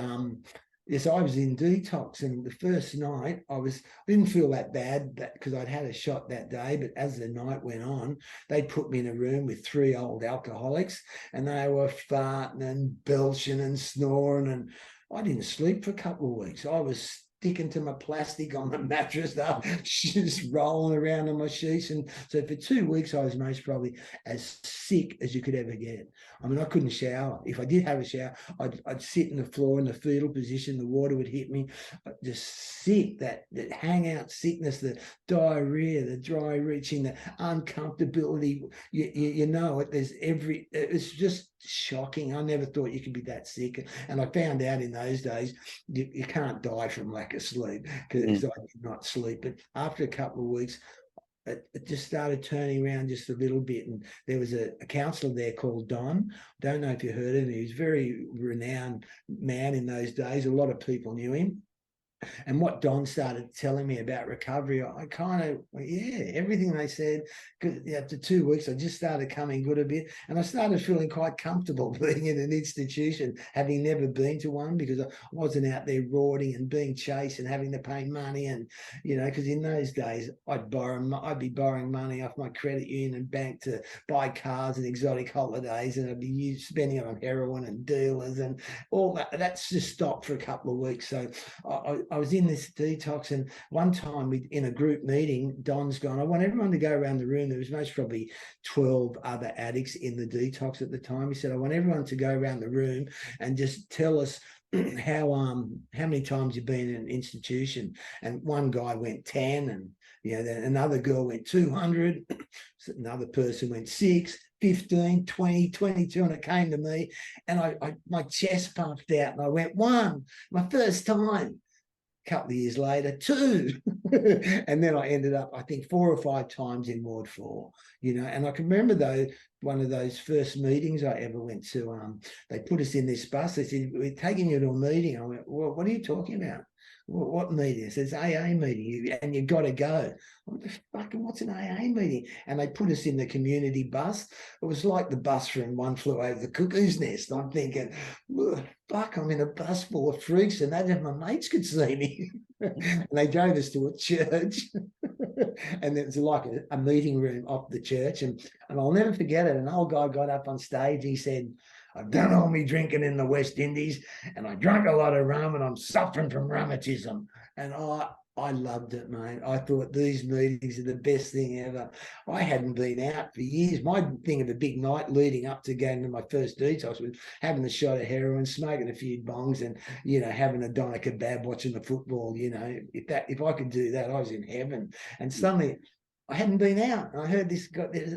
yes, I was in detox, and the first night I didn't feel that bad because I'd had a shot that day. But as the night went on, they put me in a room with 3 old alcoholics, and they were farting and belching and snoring, and I didn't sleep for a couple of weeks. I was sticking to my plastic on the mattress, just rolling around on my sheets. And so for 2 weeks, I was most probably as sick as you could ever get. I mean, I couldn't shower. If I did have a shower, I'd sit in the floor in the fetal position. The water would hit me. Just sick, that hangout sickness, the diarrhea, the dry reaching, the uncomfortability. You know it. It's just shocking. I never thought you could be that sick. And I found out in those days, you can't die from lack of sleep, because I did not sleep. But after a couple of weeks, it just started turning around just a little bit. And there was a counsellor there called Don. Don't know if you heard of him. He was a very renowned man in those days. A lot of people knew him. And what Don started telling me about recovery, I kind of, everything they said, because after 2 weeks, I just started coming good a bit. And I started feeling quite comfortable being in an institution, having never been to one, because I wasn't out there rorting and being chased and having to pay money. And, because in those days, I'd be borrowing money off my credit union and bank to buy cars and exotic holidays, and I'd be spending it on heroin and dealers and all that. That's just stopped for a couple of weeks. So I was in this detox, and one time in a group meeting, Don's gone, I want everyone to go around the room. There was most probably 12 other addicts in the detox at the time. He said, I want everyone to go around the room and just tell us how many times you've been in an institution. And one guy went 10, and then another girl went 200, another person went 6, 15, 20, 22, and it came to me, and my chest pumped out, and I went 1, my first time. Couple of years later, 2. And then I ended up, I think, 4 or 5 times in Ward 4, and I can remember though, one of those first meetings I ever went to, they put us in this bus. They said, we're taking you to a meeting. I went, well, what are you talking about? What meeting? It says AA meeting, and you got to go. What the fuck? What's an AA meeting? And they put us in the community bus. It was like the bus from One Flew Over the Cuckoo's Nest. I'm thinking, fuck, I'm in a bus full of freaks, and that if my mates could see me. And they drove us to a church, and it was like a meeting room off the church. And I'll never forget it. An old guy got up on stage. He said, I've done all me drinking in the West Indies, and I drank a lot of rum, and I'm suffering from rheumatism. And I loved it, mate. I thought these meetings are the best thing ever. I hadn't been out for years. My thing of a big night leading up to going to my first detox was having a shot of heroin, smoking a few bongs, and having a doner kebab, watching the football. If I could do that, I was in heaven. And suddenly, I hadn't been out. I heard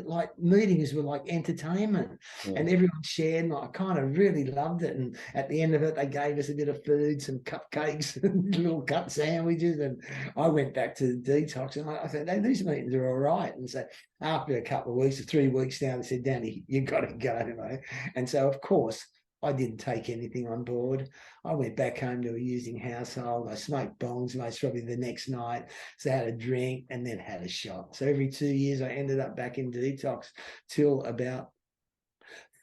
like meetings were like entertainment, and everyone shared, and I kind of really loved it. And at the end of it, they gave us a bit of food, some cupcakes and little cut sandwiches. And I went back to the detox, and I said, these meetings are all right. And so after a couple of weeks, or 3 weeks now, they said, Danny, you got to go. And so, of course, I didn't take anything on board. I went back home to a using household. I smoked bongs most probably the next night. So I had a drink and then had a shot. So every 2 years, I ended up back in detox till about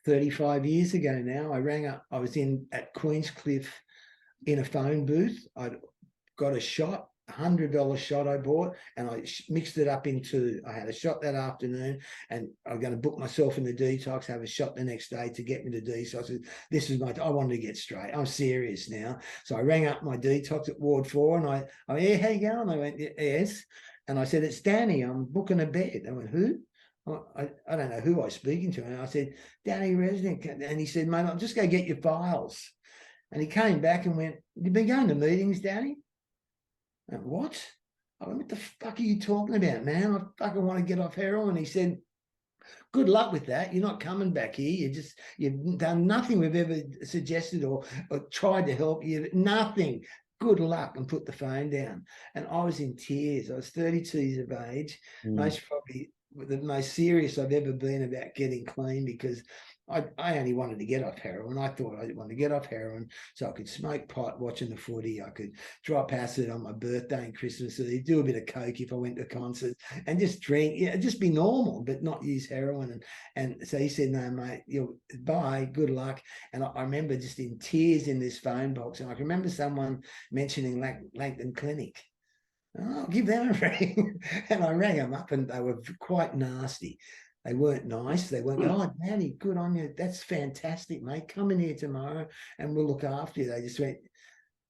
35 years ago now. I rang up. I was at Queenscliff in a phone booth. I'd got a shot $100 shot I bought, and I mixed it up into, I had a shot that afternoon, and I'm going to book myself in the detox, have a shot the next day to get me to detox. I said, this is I wanted to get straight. I'm serious now. So I rang up my detox at Ward 4, and yeah, how you going? They went, yes. And I said, it's Danny, I'm booking a bed. They went, who? I don't know who I was speaking to. And I said, Danny Resnick. And he said, mate, I'll just go get your files. And he came back and went, you've been going to meetings, Danny? I went, what? I went, what the fuck are you talking about, man? I fucking want to get off heroin. He said, good luck with that. You're not coming back here. You've done nothing we've ever suggested or tried to help you. Nothing. Good luck, and put the phone down. And I was in tears. I was 32 years of age, most probably the most serious I've ever been about getting clean, because I only wanted to get off heroin. I thought I wanted to get off heroin so I could smoke pot watching the footy. I could drop acid on my birthday and Christmas Eve, do a bit of coke if I went to concerts, and just drink, just be normal, but not use heroin. And so he said, no, mate, bye, good luck. And I remember just in tears in this phone box. And I can remember someone mentioning Langton Clinic. Oh, I'll give them a ring. And I rang them up, and they were quite nasty. They weren't nice. They weren't, oh, Danny, good on you. That's fantastic, mate. Come in here tomorrow and we'll look after you. They just went,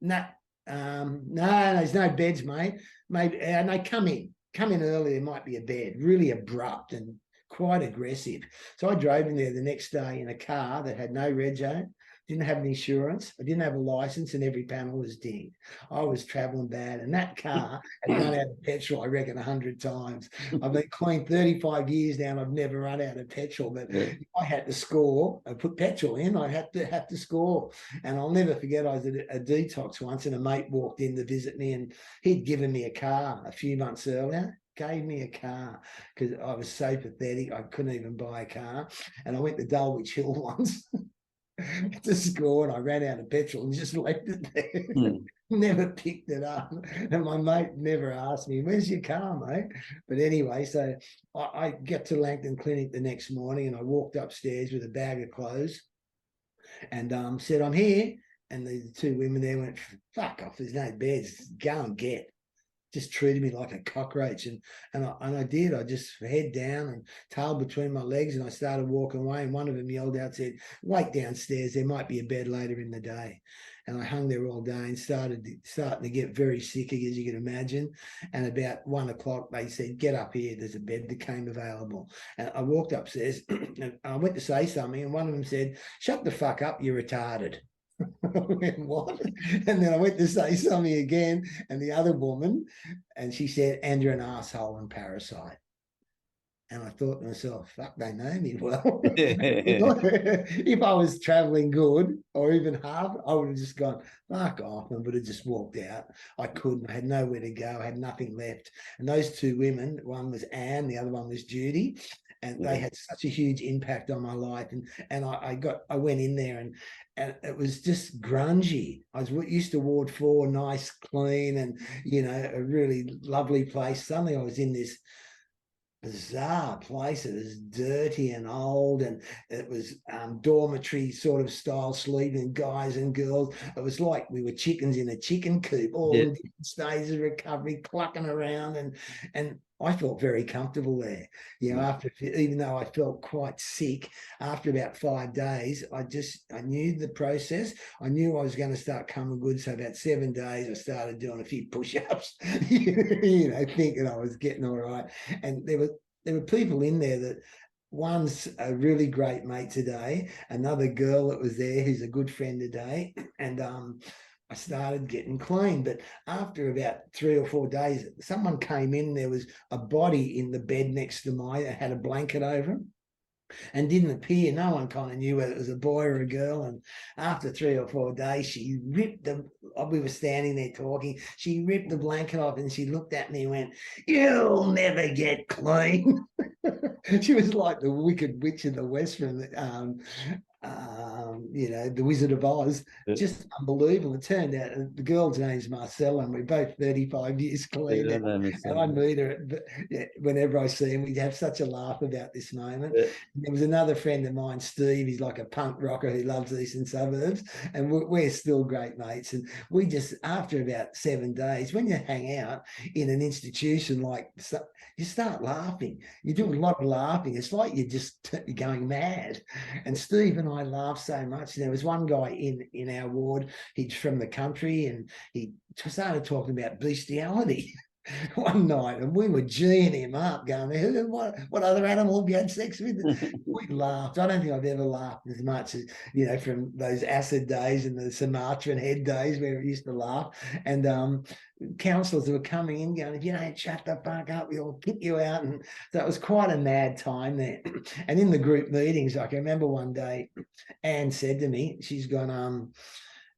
no, there's no beds, mate. Maybe, and they come in early. There might be a bed. Really abrupt and quite aggressive. So I drove in there the next day in a car that had no rego, didn't have an insurance, I didn't have a license, and every panel was dinged. I was traveling bad, and that car had run out of petrol, I reckon, 100 times. I've been clean 35 years now, and I've never run out of petrol, but I had to score. I put petrol in, I had to score. And I'll never forget, I was at a detox once, and a mate walked in to visit me, and he'd given me a car a few months earlier. Gave me a car because I was so pathetic. I couldn't even buy a car. And I went to Dulwich Hill once to score, and I ran out of petrol and just left it there. Never picked it up. And my mate never asked me, where's your car, mate? But anyway, so I get to Langton Clinic the next morning, and I walked upstairs with a bag of clothes and said, I'm here. And the two women there went, fuck off, there's no beds, go and get. Just treated me like a cockroach, and I did. I just head down and tail between my legs, and I started walking away, and one of them yelled out, said, wait downstairs, there might be a bed later in the day. And I hung there all day and starting to get very sick, as you can imagine. And about 1 o'clock, they said, get up here, there's a bed that came available. And I walked upstairs and I went to say something, and one of them said, shut the fuck up, you're retarded. I went, what? And then I went to say something again, and the other woman, and she said, and you're an asshole and parasite. And I thought to myself, fuck, they know me well. If I was traveling good, or even half, I would have just gone, fuck off, and would have just walked out. I couldn't. I had nowhere to go. I had nothing left. And those two women, one was Anne, the other one was Judy, and they had such a huge impact on my life. And I went in there, and it was just grungy. I was used to Ward 4, nice, clean, and a really lovely place. Suddenly I was in this bizarre place. It was dirty and old, and it was dormitory sort of style, sleeping guys and girls. It was like we were chickens in a chicken coop, all in different stages of recovery, clucking around, and I felt very comfortable there. After, even though I felt quite sick, after about 5 days, I knew the process. I knew I was going to start coming good. So about 7 days, I started doing a few push-ups, thinking I was getting all right. And there were people in there that, one's a really great mate today, another girl that was there who's a good friend today, and I started getting clean. But after about 3 or 4 days, someone came in, there was a body in the bed next to mine that had a blanket over him and didn't appear. No one kind of knew whether it was a boy or a girl. And after 3 or 4 days, she ripped we were standing there talking, she ripped the blanket off, and she looked at me and went, you'll never get clean. She was like the Wicked Witch in the West from you know, the Wizard of Oz. Yeah. Just unbelievable. It turned out the girl's name's Marcella, and we're both 35 years clean. Yeah, And I meet her, but whenever I see him, we'd have such a laugh about this moment. Yeah. There was another friend of mine, Steve. He's like a punk rocker who loves the eastern suburbs, and we're still great mates. And we just, after about 7 days, when you hang out in an institution like, you start laughing. You do a lot of laughing. It's like you're just going mad. And Steve and I laughed so much. There was one guy in our ward, he's from the country, and he started talking about bestiality one night, and we were geeing him up, going, what other animal have you had sex with? We laughed. I don't think I've ever laughed as much as, you know, from those acid days and the Sumatran head days where we used to laugh. And counsellors were coming in going, if you don't shut the fuck up, we'll kick you out. And so it was quite a mad time there. And in the group meetings, I can remember one day, Anne said to me, she's gone,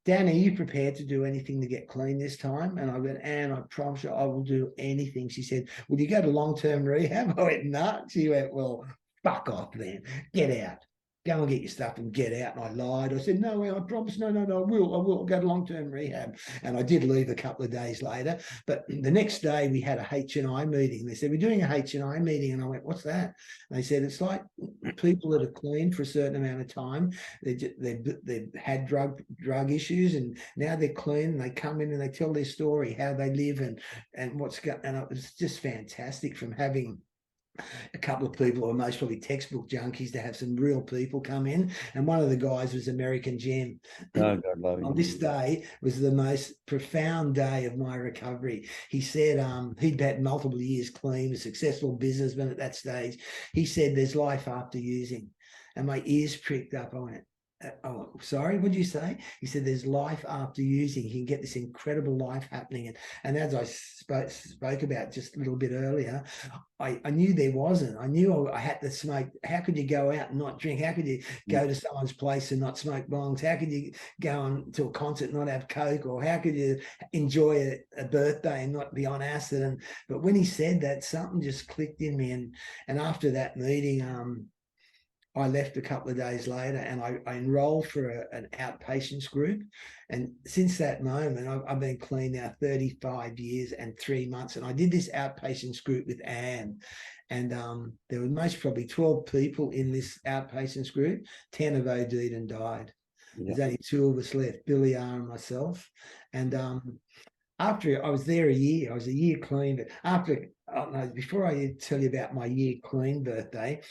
Dan, are you prepared to do anything to get clean this time? And I went, Anne, I promise you I will do anything. She said, will you go to long-term rehab? I went, no. She went, well, fuck off then. Get out. Go and get your stuff and get out. And I lied. I said, no, I promise. No, I will go to long-term rehab. And I did leave a couple of days later. But the next day we had a H&I meeting. They said, we're doing a H&I meeting. And I went, what's that? And they said, it's like people that are clean for a certain amount of time. They've had drug issues, and now they're clean, and they come in and they tell their story, how they live and what's going. And it was just fantastic from having a couple of people who are most probably textbook junkies to have some real people come in. And one of the guys was American Jim. Oh, God love him. On this day was the most profound day of my recovery. He said he'd had multiple years clean, a successful businessman at that stage. He said there's life after using. And my ears pricked up. I went, oh, sorry, what did you say? He said there's life after using. You can get this incredible life happening. And as I spoke about just a little bit earlier, I knew there wasn't. I knew I had to smoke. How could you go out and not drink? How could you go to someone's place and not smoke bongs? How could you go on to a concert and not have Coke? Or how could you enjoy a birthday and not be on acid? But when he said that, something just clicked in me. And after that meeting, I left a couple of days later, and I enrolled for an outpatients group. And since that moment, I've been clean now 35 years and 3 months. And I did this outpatients group with Anne. And there were most probably 12 people in this outpatients group. 10 have OD'd and died. Yeah. There's only 2 of us left, Billy R and myself. And after I was there a year, I was a year clean. But before I tell you about my year clean birthday,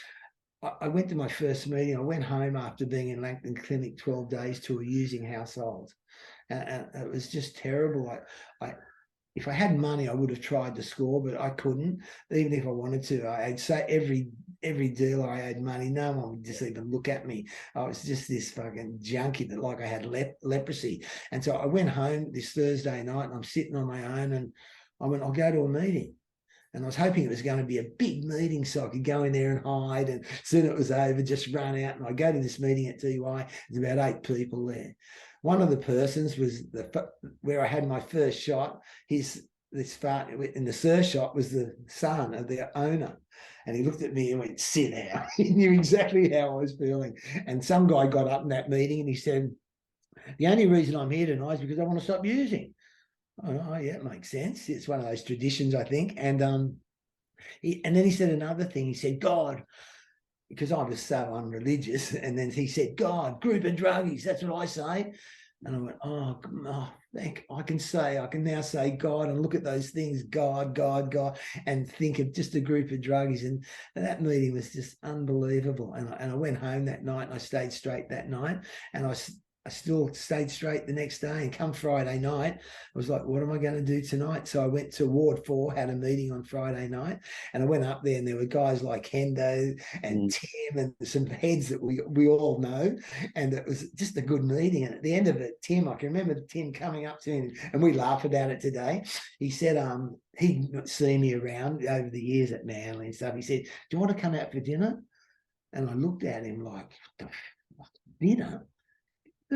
I went to my first meeting. I went home after being in Langton Clinic 12 days to a using household. And it was just terrible. If I had money, I would have tried to score, but I couldn't, even if I wanted to. I'd say every dealer I owed money, no one would just even look at me. I was just this fucking junkie that like I had leprosy. And so I went home this Thursday night, and I'm sitting on my own, and I went, I'll go to a meeting. And I was hoping it was going to be a big meeting so I could go in there and hide. And soon it was over, just run out. And I go to this meeting at DY. There's about 8 people there. One of the persons was where I had my first shot. In the first shot was the son of the owner. And he looked at me and went, sit down. He knew exactly how I was feeling. And some guy got up in that meeting and he said, the only reason I'm here tonight is because I want to stop using. Oh, yeah, it makes sense. It's one of those traditions, I think. And then he said another thing. He said, God, because I was so unreligious. And then he said, God, group of druggies. That's what I say. And I went, I can now say God and look at those things, God, and think of just a group of druggies. And that meeting was just unbelievable. And I went home that night, and I stayed straight that night. And I still stayed straight the next day. And come Friday night, I was like, what am I going to do tonight? So I went to Ward 4, had a meeting on Friday night, and I went up there, and there were guys like Hendo and Tim and some heads that we all know. And it was just a good meeting. And at the end of it, Tim, I can remember Tim coming up to me, and we laugh about it today. He said, he'd seen me around over the years at Manly and stuff. He said, do you want to come out for dinner? And I looked at him like, dinner?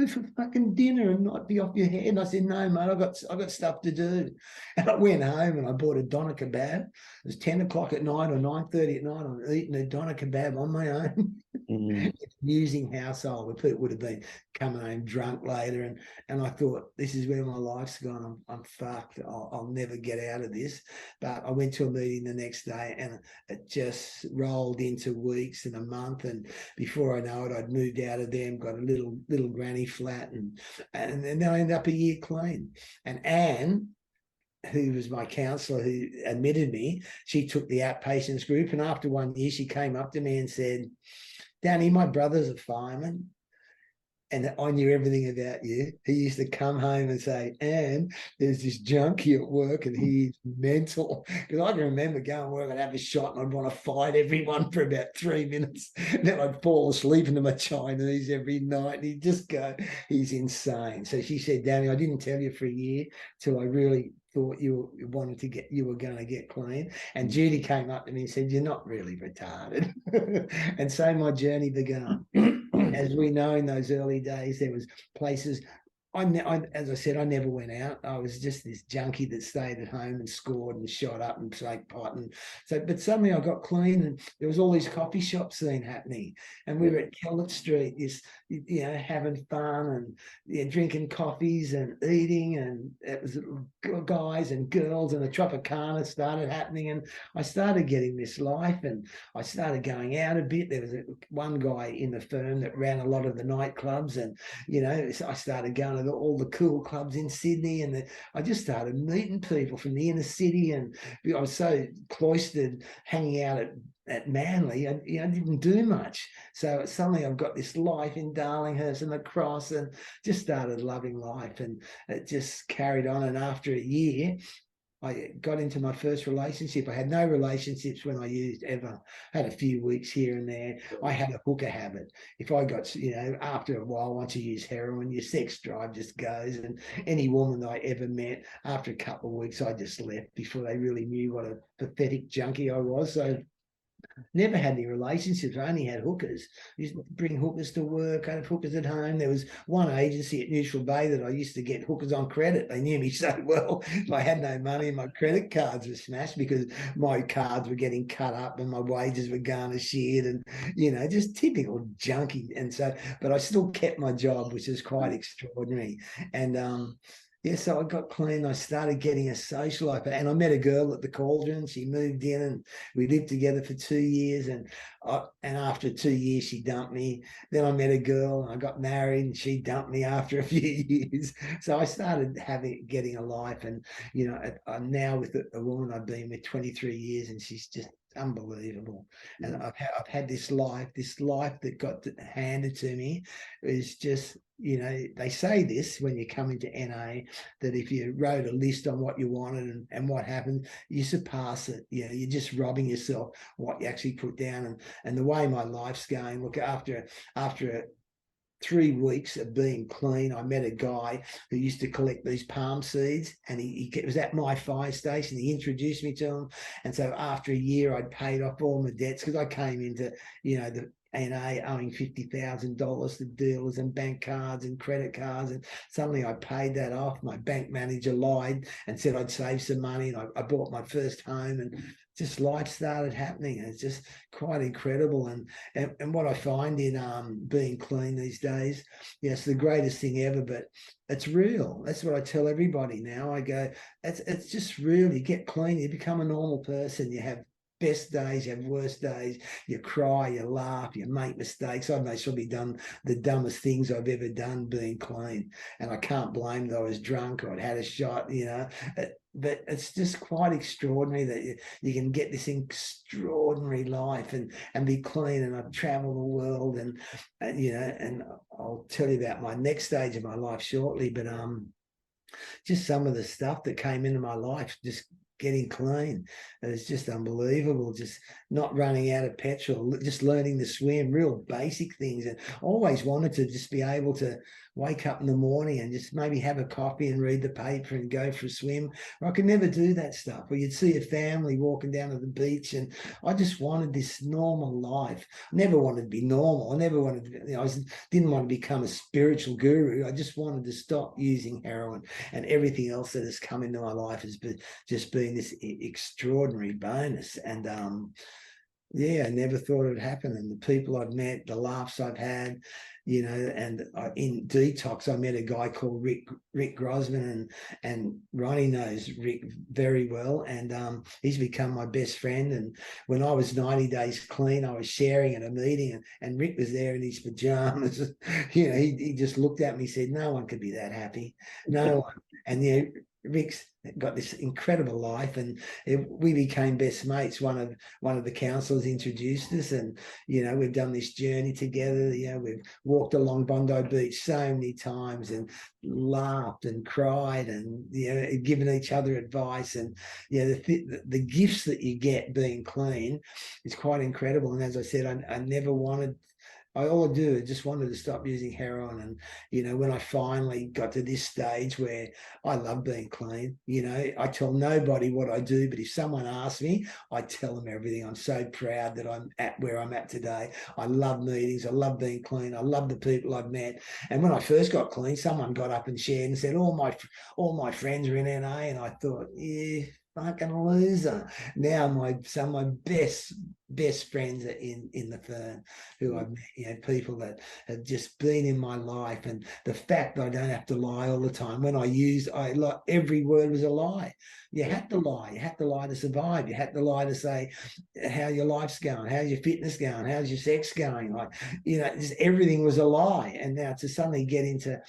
for fucking dinner and not be off your head. And I said, no, mate, I got stuff to do. And I went home and I bought a doner kebab. It was 10 o'clock at night or 9:30 at night. I'm eating a doner kebab on my own. Using household where people would have been coming home drunk later, and I thought, this is where my life's gone. I'm fucked. I'll never get out of this. But I went to a meeting the next day, and it just rolled into weeks and a month, and before I know it, I'd moved out of them, got a little granny flat, and then I ended up a year clean. And Anne, who was my counsellor, who admitted me, she took the outpatients group, and after 1 year she came up to me and said, Danny, my brother's a fireman and I knew everything about you. He used to come home and say, Anne, there's this junkie at work and he's mental. Because I can remember going to work, I'd have a shot and I'd want to fight everyone for about 3 minutes. Then I'd fall asleep into my Chinese every night and he'd just go, he's insane. So she said, Danny, I didn't tell you for a year till I really thought you were going to get clean. And Judy came up to me and said, you're not really retarded. And so my journey began. As we know, in those early days, there was places. As I said, I never went out. I was just this junkie that stayed at home and scored and shot up and smoked pot. And so, but suddenly I got clean, and there was all these coffee shop scene happening, and we were at Kellett Street, having fun and drinking coffees and eating, and it was guys and girls, and the Tropicana started happening, and I started getting this life, and I started going out a bit. There was one guy in the firm that ran a lot of the nightclubs, and I started going to all the cool clubs in Sydney, and I just started meeting people from the inner city, and I was so cloistered hanging out at Manly, I didn't do much. So suddenly I've got this life in Darlinghurst and the Cross, and just started loving life, and it just carried on. And after a year, I got into my first relationship. I had no relationships when I used ever. I had a few weeks here and there. I had a hooker habit. If I got, after a while, once you use heroin, your sex drive just goes. And any woman that I ever met, after a couple of weeks, I just left before they really knew what a pathetic junkie I was. So never had any relationships. I only had hookers. I used to bring hookers to work. I had hookers at home. There was one agency at Neutral Bay that I used to get hookers on credit. They knew me so well. I had no money and my credit cards were smashed because my cards were getting cut up and my wages were garnished, and, just typical junkie. And so, but I still kept my job, which is quite extraordinary. And, so I got clean. I started getting a social life, and I met a girl at the Cauldron. She moved in, and we lived together for 2 years. And after 2 years, she dumped me. Then I met a girl, and I got married, and she dumped me after a few years. So I started getting a life, and I'm now with a woman I've been with 23 years, and she's just unbelievable. And I've had this life that got handed to me. Is just, they say this when you come into NA, that if you wrote a list on what you wanted and what happened, you surpass it. You're just robbing yourself what you actually put down. And the way my life's going, look, after 3 weeks of being clean, I met a guy who used to collect these palm seeds, and he was at my fire station. He introduced me to him. And so after a year, I'd paid off all my debts, because I came into, the NA owing $50,000 to dealers and bank cards and credit cards, and suddenly I paid that off. My bank manager lied and said I'd save some money, and I bought my first home, and just life started happening. It's just quite incredible. And what I find in being clean these days, it's the greatest thing ever, but it's real. That's what I tell everybody now. I go, it's just real. You get clean, you become a normal person. You have best days, you have worst days, you cry, you laugh, you make mistakes. I've most probably done the dumbest things I've ever done being clean, and I can't blame that I was drunk or I'd had a shot, but it's just quite extraordinary that you can get this extraordinary life and be clean. And I've traveled the world, and I'll tell you about my next stage of my life shortly, but just some of the stuff that came into my life just getting clean. And it's just unbelievable, just not running out of petrol, just learning to swim, real basic things. And always wanted to just be able to wake up in the morning and just maybe have a coffee and read the paper and go for a swim. I could never do that stuff. Or you'd see a family walking down to the beach, and I just wanted this normal life. I never wanted to be normal. I never wanted to, didn't want to become a spiritual guru. I just wanted to stop using heroin, and everything else that has come into my life has been just been this extraordinary bonus. And yeah, I never thought it would happen. And the people I've met, the laughs I've had, and in detox, I met a guy called Rick Grossman, and Ronnie knows Rick very well. And he's become my best friend. And when I was 90 days clean, I was sharing at a meeting, and Rick was there in his pajamas. He just looked at me and said, no one could be that happy. No one. And Rick's got this incredible life, and we became best mates. One of the counsellors introduced us, and we've done this journey together. We've walked along Bondi Beach so many times and laughed and cried, and given each other advice. And the gifts that you get being clean is quite incredible. And as I said, I never wanted. All I do is just wanted to stop using heroin. And, when I finally got to this stage where I love being clean, I tell nobody what I do, but if someone asks me, I tell them everything. I'm so proud that I'm at where I'm at today. I love meetings. I love being clean. I love the people I've met. And when I first got clean, someone got up and shared and said, all my friends are in NA. And I thought, yeah, fucking loser. Now some of my best friends are in the firm, who I've met, people that have just been in my life. And the fact that I don't have to lie all the time. When every word was a lie. You had to lie. You had to lie to survive. You had to lie to say how your life's going, how's your fitness going, how's your sex going. Just everything was a lie. And now to suddenly get into,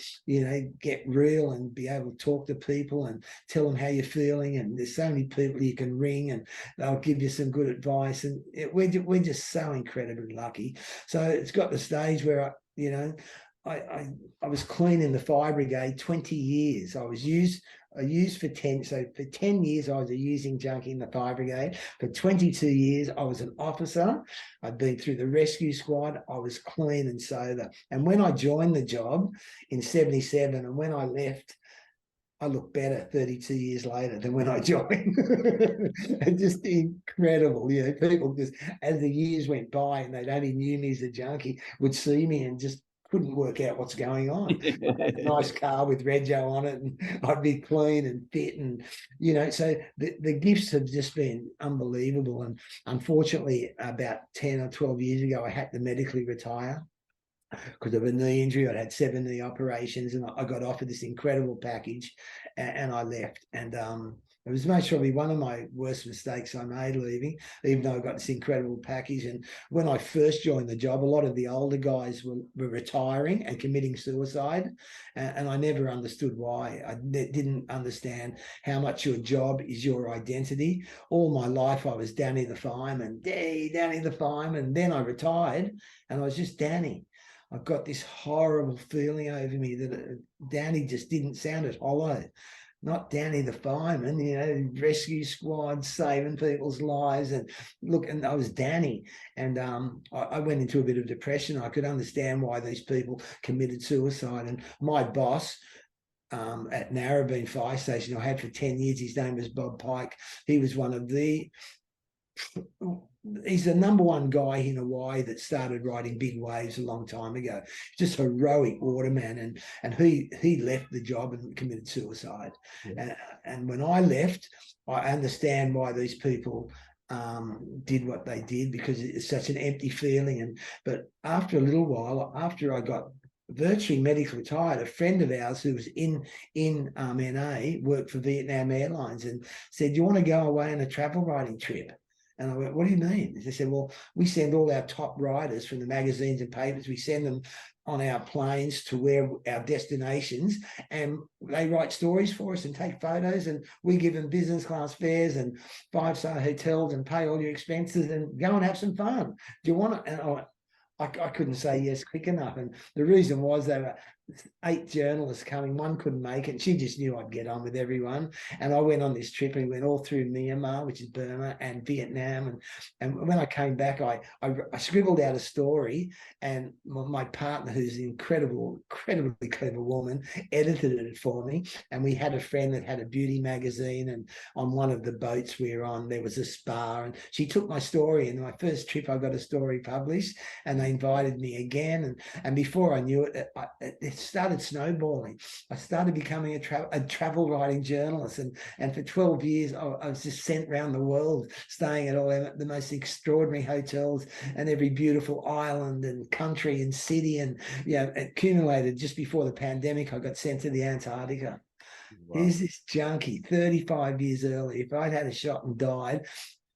get real and be able to talk to people and tell them how you're feeling. And there's so many people you can ring, and they'll give you some good advice. And we're just so incredibly lucky. So it's got the stage where I was clean in the fire brigade 20 years. I used for 10. So for 10 years, I was a using junkie in the fire brigade. For 22 years, I was an officer. I'd been through the rescue squad. I was clean and sober. And when I joined the job in 77, and when I left, I look better 32 years later than when I joined. Just incredible. People just, as the years went by and they'd only knew me as a junkie, would see me and just couldn't work out what's going on. I had a nice car with Rego on it, and I'd be clean and fit. And, so the gifts have just been unbelievable. And unfortunately, about 10 or 12 years ago, I had to medically retire because of a knee injury. I'd had 7 knee operations, and I got offered this incredible package, and I left. And it was most probably one of my worst mistakes I made leaving, even though I got this incredible package. And when I first joined the job, a lot of the older guys were retiring and committing suicide, and I never understood why. I didn't understand how much your job is your identity. All my life I was Danny the fireman, Danny the fireman. Then I retired, and I was just Danny. I've got this horrible feeling over me that Danny just didn't sound as hollow. Not Danny the fireman, rescue squad, saving people's lives. And I was Danny. And I went into a bit of depression. I could understand why these people committed suicide. And my boss at Narrabeen Fire Station, I had for 10 years, his name was Bob Pike. He was he's the number one guy in Hawaii that started riding big waves a long time ago. Just heroic waterman, and he left the job and committed suicide. Yeah. And when I left, I understand why these people did what they did, because it's such an empty feeling. But after a little while, after I got virtually medically retired, a friend of ours who was in NA worked for Vietnam Airlines and said, "You want to go away on a travel writing trip?" And I went, "What do you mean?" They said, "Well, we send all our top writers from the magazines and papers, we send them on our planes to where our destinations, and they write stories for us and take photos, and we give them business class fares and 5-star hotels and pay all your expenses and go and have some fun. Do you want it?" And I couldn't say yes quick enough. And the reason was 8 journalists coming. One couldn't make it. She just knew I'd get on with everyone. And I went on this trip and we went all through Myanmar, which is Burma, and Vietnam. And when I came back, I scribbled out a story, and my partner, who's an incredibly clever woman, edited it for me. And we had a friend that had a beauty magazine, and on one of the boats we were on, there was a spa, and she took my story. And my first trip, I got a story published, and they invited me again. And before I knew it, it started snowballing. I started becoming a travel writing journalist, and for 12 years I was just sent around the world, staying at all the most extraordinary hotels and every beautiful island and country and city, and accumulated. Just before the pandemic, I got sent to the Antarctica. Wow. Here's this junkie 35 years early. If I'd had a shot and died,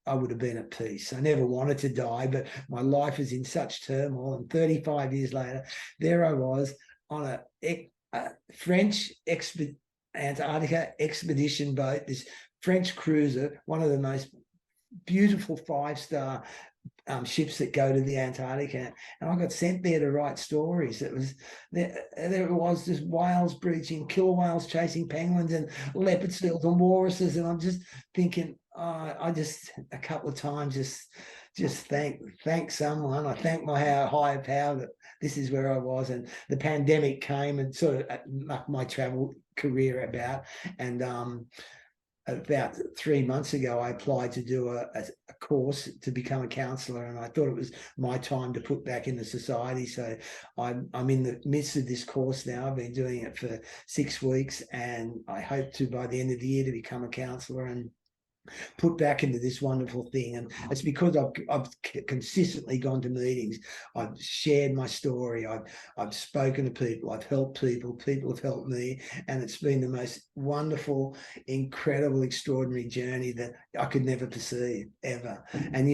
I would have been at peace. I never wanted to die, but my life is in such turmoil. And 35 years later, there I was on a French Antarctica expedition boat, this French cruiser, one of the most beautiful 5-star ships that go to the Antarctica, and I got sent there to write stories. It was there was just whales breaching, killer whales chasing penguins, and leopard seals and walruses, and I'm just thinking, I just a couple of times just thank someone. I thank my higher power that this is where I was. And the pandemic came and sort of mucked my travel career about. And about 3 months ago, I applied to do a course to become a counsellor, and I thought it was my time to put back into society. So I'm in the midst of this course now. I've been doing it for 6 weeks, and I hope to, by the end of the year, to become a counsellor and put back into this wonderful thing. And it's because I've consistently gone to meetings. I've shared my story. I've spoken to people. I've helped people. People have helped me. And it's been the most wonderful, incredible, extraordinary journey that I could never perceive, ever. And,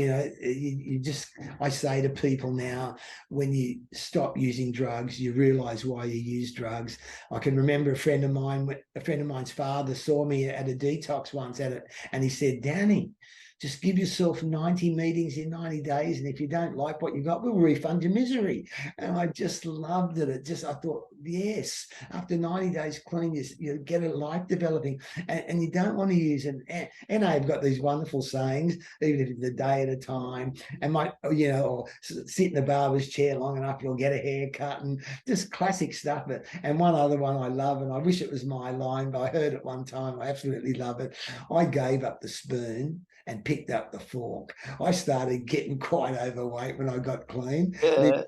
I say to people now, when you stop using drugs, you realize why you use drugs. I can remember a friend of mine's father saw me at a detox once and he said, "Danny, just give yourself 90 meetings in 90 days. And if you don't like what you got, we'll refund your misery." And I just loved it. I thought, yes, after 90 days clean, you get a life developing, and you don't want to use it. And I've got these wonderful sayings, even if it's a day at a time, and or sit in the barber's chair long enough, you'll get a haircut, and just classic stuff. And one other one I love, and I wish it was my line, but I heard it one time. I absolutely love it. I gave up the spoon and picked up the fork. I started getting quite overweight when I got clean. Yeah.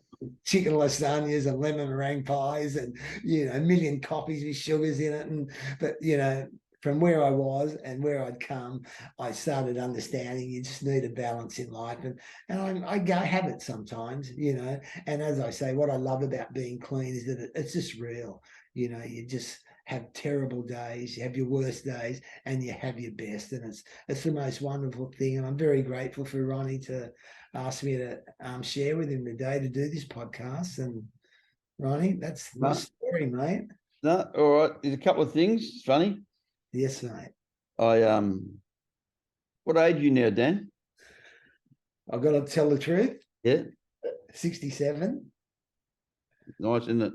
Chicken lasagnas and lemon meringue pies, and a million coffees with sugars in it. But from where I was and where I'd come, I started understanding you just need a balance in life, and I have it sometimes, And as I say, what I love about being clean is that it's just real. You just have terrible days, you have your worst days, and you have your best, and it's the most wonderful thing. And I'm very grateful for Ronnie to ask me to share with him today to do this podcast. And Ronnie, that's my story, mate. No, all right. There's a couple of things. It's funny. Yes, mate. What age are you now, Dan? I've got to tell the truth. Yeah. 67. Nice, isn't it?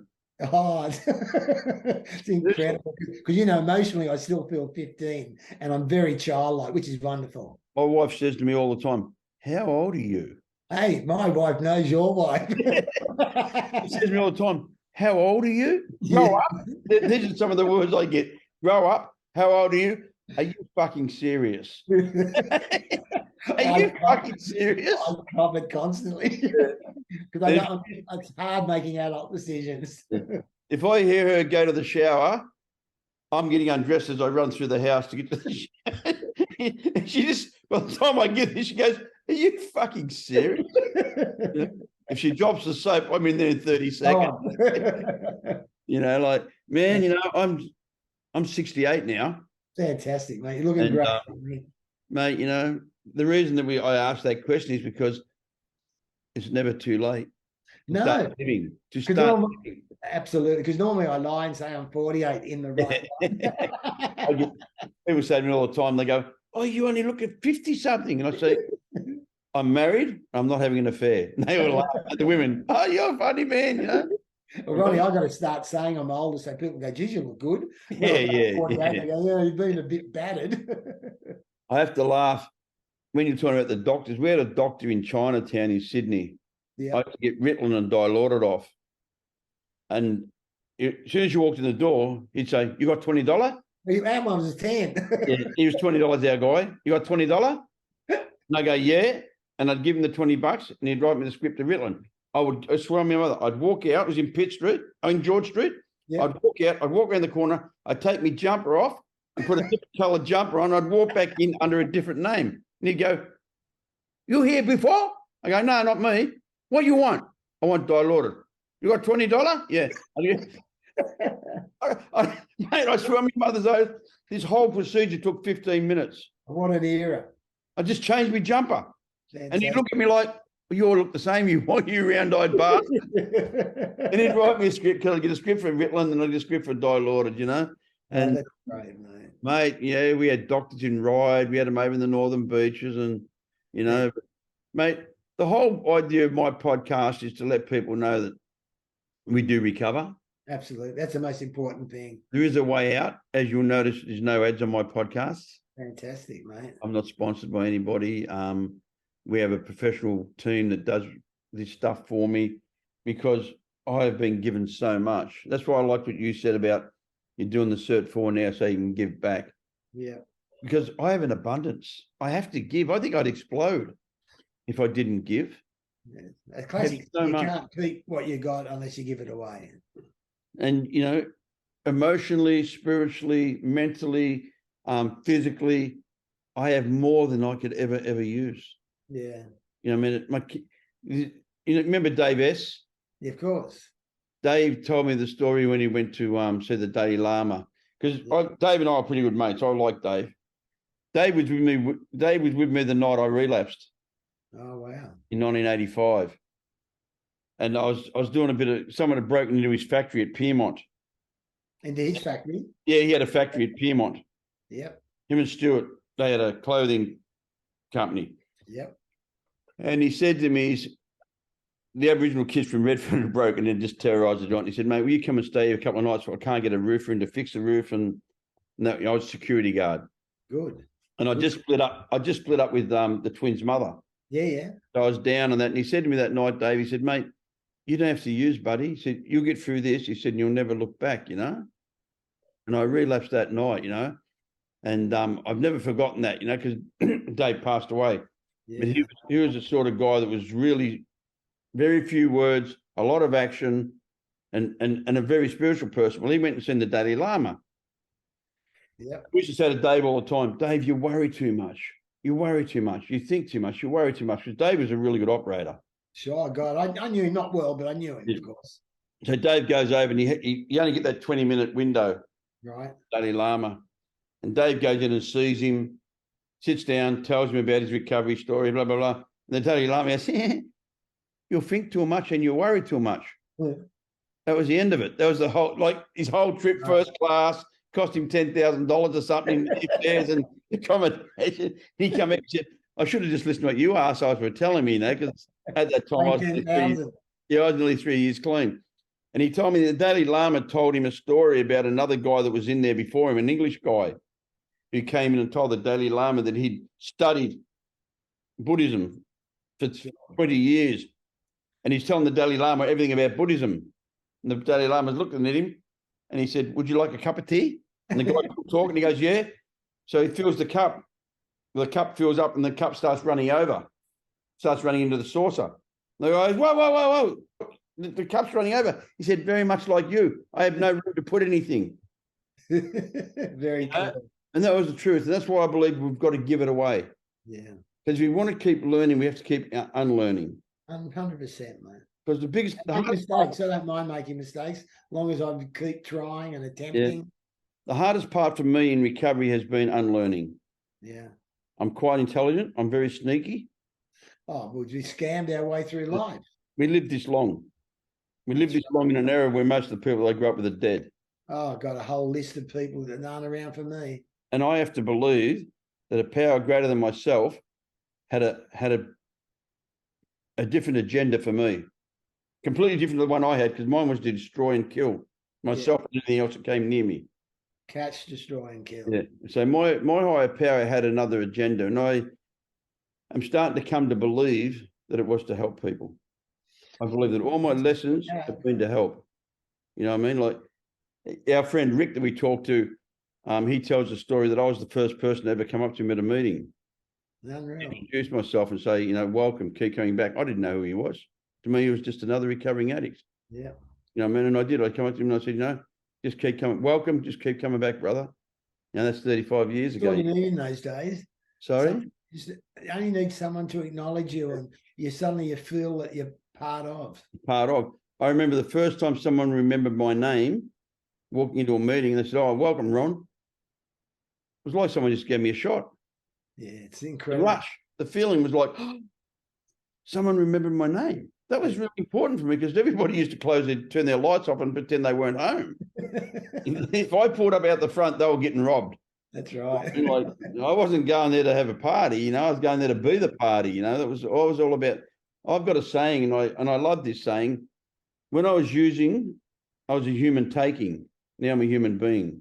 Oh, it's incredible because emotionally I still feel 15, and I'm very childlike, which is wonderful. My wife says to me all the time, "How old are you?" Hey, my wife knows your wife. She says to me all the time, "How old are you?" Grow up. These are some of the words I get. Grow up. How old are you? Are you fucking serious? Are you fucking serious? I cop it constantly because it's hard making adult decisions. If I hear her go to the shower, I'm getting undressed as I run through the house to get to the shower. And she just, by the time I get there, she goes, "Are you fucking serious?" If she drops the soap, I'm in there in 30 seconds. Oh. Man, I'm 68 now. Fantastic, mate. You're looking great. Mate, the reason that I asked that question is because it's never too late. No. Start living. To start living. Absolutely. Because normally I lie and say I'm 48 in the right. People say to me all the time, they go, "Oh, you only look at 50-something." And I say, "I'm married. I'm not having an affair." And they all laugh at the women. "Oh, you're a funny man, Well, Ronnie, I've got to start saying I'm older so people go, geez, you look good. When Yeah, I'm yeah, 48, yeah. they go, yeah, you've been a bit battered. I have to laugh when you're talking about the doctors. We had a doctor in Chinatown in Sydney. Yeah. I had to get Ritalin and Dilaudid off. And as soon as you walked in the door, he'd say, "You got $20?" Our mum's is 10. Yeah, he was $20 our guy. "You got $20?" And I go, "Yeah." And I'd give him the $20 and he'd write me the script of Ritalin. I swear on my mother, I'd walk out, it was in Pitt Street, in George Street. Yeah. I'd walk out, I'd walk around the corner, I'd take my jumper off and put a different coloured jumper on. I'd walk back in under a different name. And he'd go, "You here before?" I go, "No, not me. What you want?" "I want Dilaudid." "You got $20?" "Yeah." Mate, I swear on my mother's oath, this whole procedure took 15 minutes. What an era. I just changed my jumper. Fantastic. And he'd look at me like, "Well, you all look the same, you round-eyed bastard." And he'd write me a script, because I'd get a script for Ritalin and I'd get a script for Dilaudid, you know. And that's great, mate. mate, yeah, we had doctors in Ryde, we had them over in the northern beaches, and you know, mate, the whole idea of my podcast is to let people know that we do recover. Absolutely. That's the most important thing. There is a way out. As you'll notice, there's no ads on my podcasts. Fantastic, mate. I'm not sponsored by anybody. We have a professional team that does this stuff for me because I have been given so much. That's why I like what you said about you're doing the Cert 4 now so you can give back. Yeah. Because I have an abundance. I have to give. I think I'd explode if I didn't give. Yeah. A classic. So you much. can't keep what you got unless you give it away. And, you know, emotionally, spiritually, mentally, physically, I have more than I could ever use. Yeah. You know, I mean, remember Dave S? Yeah, of course. Dave told me the story when he went to see the Dalai Lama, because Dave and I are pretty good mates. I like Dave. Dave was with me the night I relapsed. Oh wow! In 1985, and I was doing a bit of. Someone had broken into his factory at Piermont. Into his factory? Yeah, he had a factory at Piermont. Yep. Him and Stuart, they had a clothing company. Yep. And he said to me, the Aboriginal kids from Redfern had broken and just terrorised the joint. He said, "Mate, will you come and stay here a couple of nights? So I can't get a roofer in to fix the roof." And no, I was security guard. Good. And I just split up. I just split up with the twins' mother. Yeah, yeah. So I was down on that. And he said to me that night, Dave, he said, "Mate, you don't have to use, buddy." He said, "You'll get through this." He said, "And you'll never look back, you know." And I relapsed that night, you know. And I've never forgotten that, you know, because Dave passed away. Yeah. But he was the sort of guy that was really very few words, a lot of action, and a very spiritual person. Well, he went and seen the Dalai Lama. Yeah. We used to say to Dave all the time, "Dave, you worry too much. You worry too much. You think too much. You worry too much." Because Dave was a really good operator. Sure, God, I knew him not well, but I knew him, Yeah. of course. So Dave goes over and you only get that 20-minute window, Right. Dalai Lama. And Dave goes in and sees him, sits down, tells him about his recovery story, blah, blah, blah. And the Dalai Lama says, "You'll think too much and you worry too much." Yeah. That was the end of it. That was the whole, like his whole trip, first class, cost him $10,000 or something in fares and accommodation. He came back and said, "I should have just listened to what you assholes were telling me, you know, because at that time I was nearly 3 years clean." And he told me the Dalai Lama told him a story about another guy that was in there before him, an English guy, who came in and told the Dalai Lama that he'd studied Buddhism for 20 years. And he's telling the Dalai Lama everything about Buddhism. And the Dalai Lama's looking at him and he said, "Would you like a cup of tea?" And the guy kept talking, he goes, "Yeah." So he fills the cup. The cup fills up and the cup starts running over, starts running into the saucer. And the guy goes, whoa. The cup's running over. He said, "Very much like you. I have no room to put anything." Very cool. And that was the truth. And that's why I believe we've got to give it away. Yeah. Because if we want to keep learning, we have to keep unlearning. 100%, mate. Because the biggest mistakes. I don't mind making mistakes, as long as I keep trying and attempting. Yeah. The hardest part for me in recovery has been unlearning. Yeah. I'm quite intelligent. I'm very sneaky. Oh, well, we scammed our way through life. We lived this long. We lived this long in an era where most of the people that grew up with are dead. Oh, I've got a whole list of people that aren't around for me. And I have to believe that a power greater than myself had a different agenda for me. completely different to the one I had, because mine was to destroy and kill myself and anything else that came near me. Catch, destroy, and kill. Yeah. So my higher power had another agenda, and I'm starting to come to believe that it was to help people. I believe that all my lessons have been to help. You know what I mean? Like our friend Rick that we talked to, he tells a story that I was the first person to ever come up to him at a meeting. Unreal. Introduce myself and say, welcome, keep coming back. I didn't know who he was. To me, he was just another recovering addict. Yeah. You know what I mean? And I did. I come up to him and I said, just keep coming. Welcome, just keep coming back, brother. That's 35 years That's all ago. you need in those days. Sorry? You only need someone to acknowledge you, and you feel that you're part of. Part of. I remember the first time someone remembered my name, walking into a meeting, and they said, "Oh, welcome, Ron." It was like someone just gave me a shot. Yeah, it's The incredible. rush. The feeling was like, oh, someone remembered my name. That was really important for me, because everybody used to turn their lights off and pretend they weren't home. If I pulled up out the front, they were getting robbed. That's right. Like, I wasn't going there to have a party, I was going there to be the party. That was all about. I've got a saying, and I love this saying. When I was using, I was a human taking. Now I'm a human being,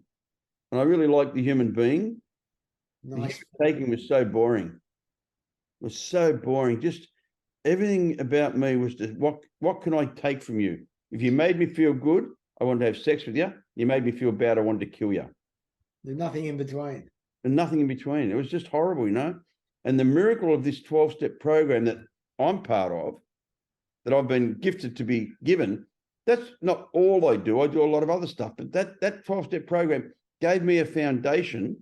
and I really like the human being. Nice. The taking was so boring. It was so boring. Just everything about me was just what can I take from you? If you made me feel good, I wanted to have sex with you. You made me feel bad, I wanted to kill you. There's nothing in between. And nothing in between. It was just horrible, And the miracle of this 12-step program that I'm part of, that I've been gifted to be given, that's not all I do. I do a lot of other stuff, but that 12-step program gave me a foundation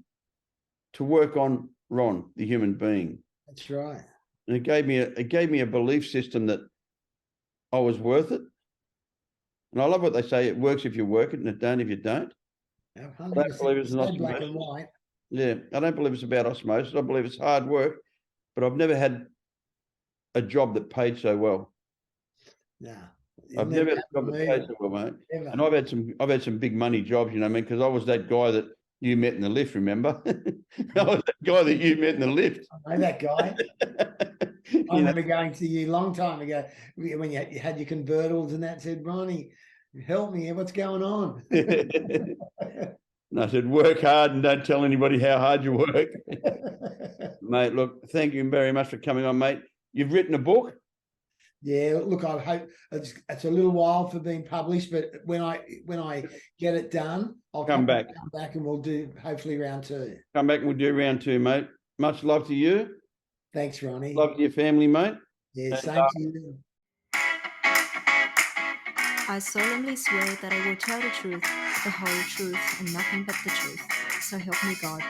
to work on Ron, the human being. That's right. And it gave me a belief system that I was worth it. And I love what they say, it works if you work it, and it don't if you don't. 100%. I don't believe it's So black and white. Yeah, I don't believe it's about osmosis. I believe it's hard work, but I've never had a job that paid so well. No. I've never had a job that paid so well, mate. Ever. And I've had some big money jobs, because I was that guy that you met in the lift, remember? I was that guy that you met in the lift. I know that guy. I remember going to you a long time ago when you had your convertibles and that, said, Ronnie, help me, what's going on? And I said, work hard and don't tell anybody how hard you work. Mate, look, thank you very much for coming on, mate. You've written a book? Yeah, look, I hope it's a little while for being published, but when I get it done, I'll come back and we'll do hopefully round 2. Come back and we'll do round 2, mate. Much love to you. Thanks, Ronnie. Love to your family, mate. Yeah, same to you. I solemnly swear that I will tell the truth, the whole truth, and nothing but the truth. So help me God.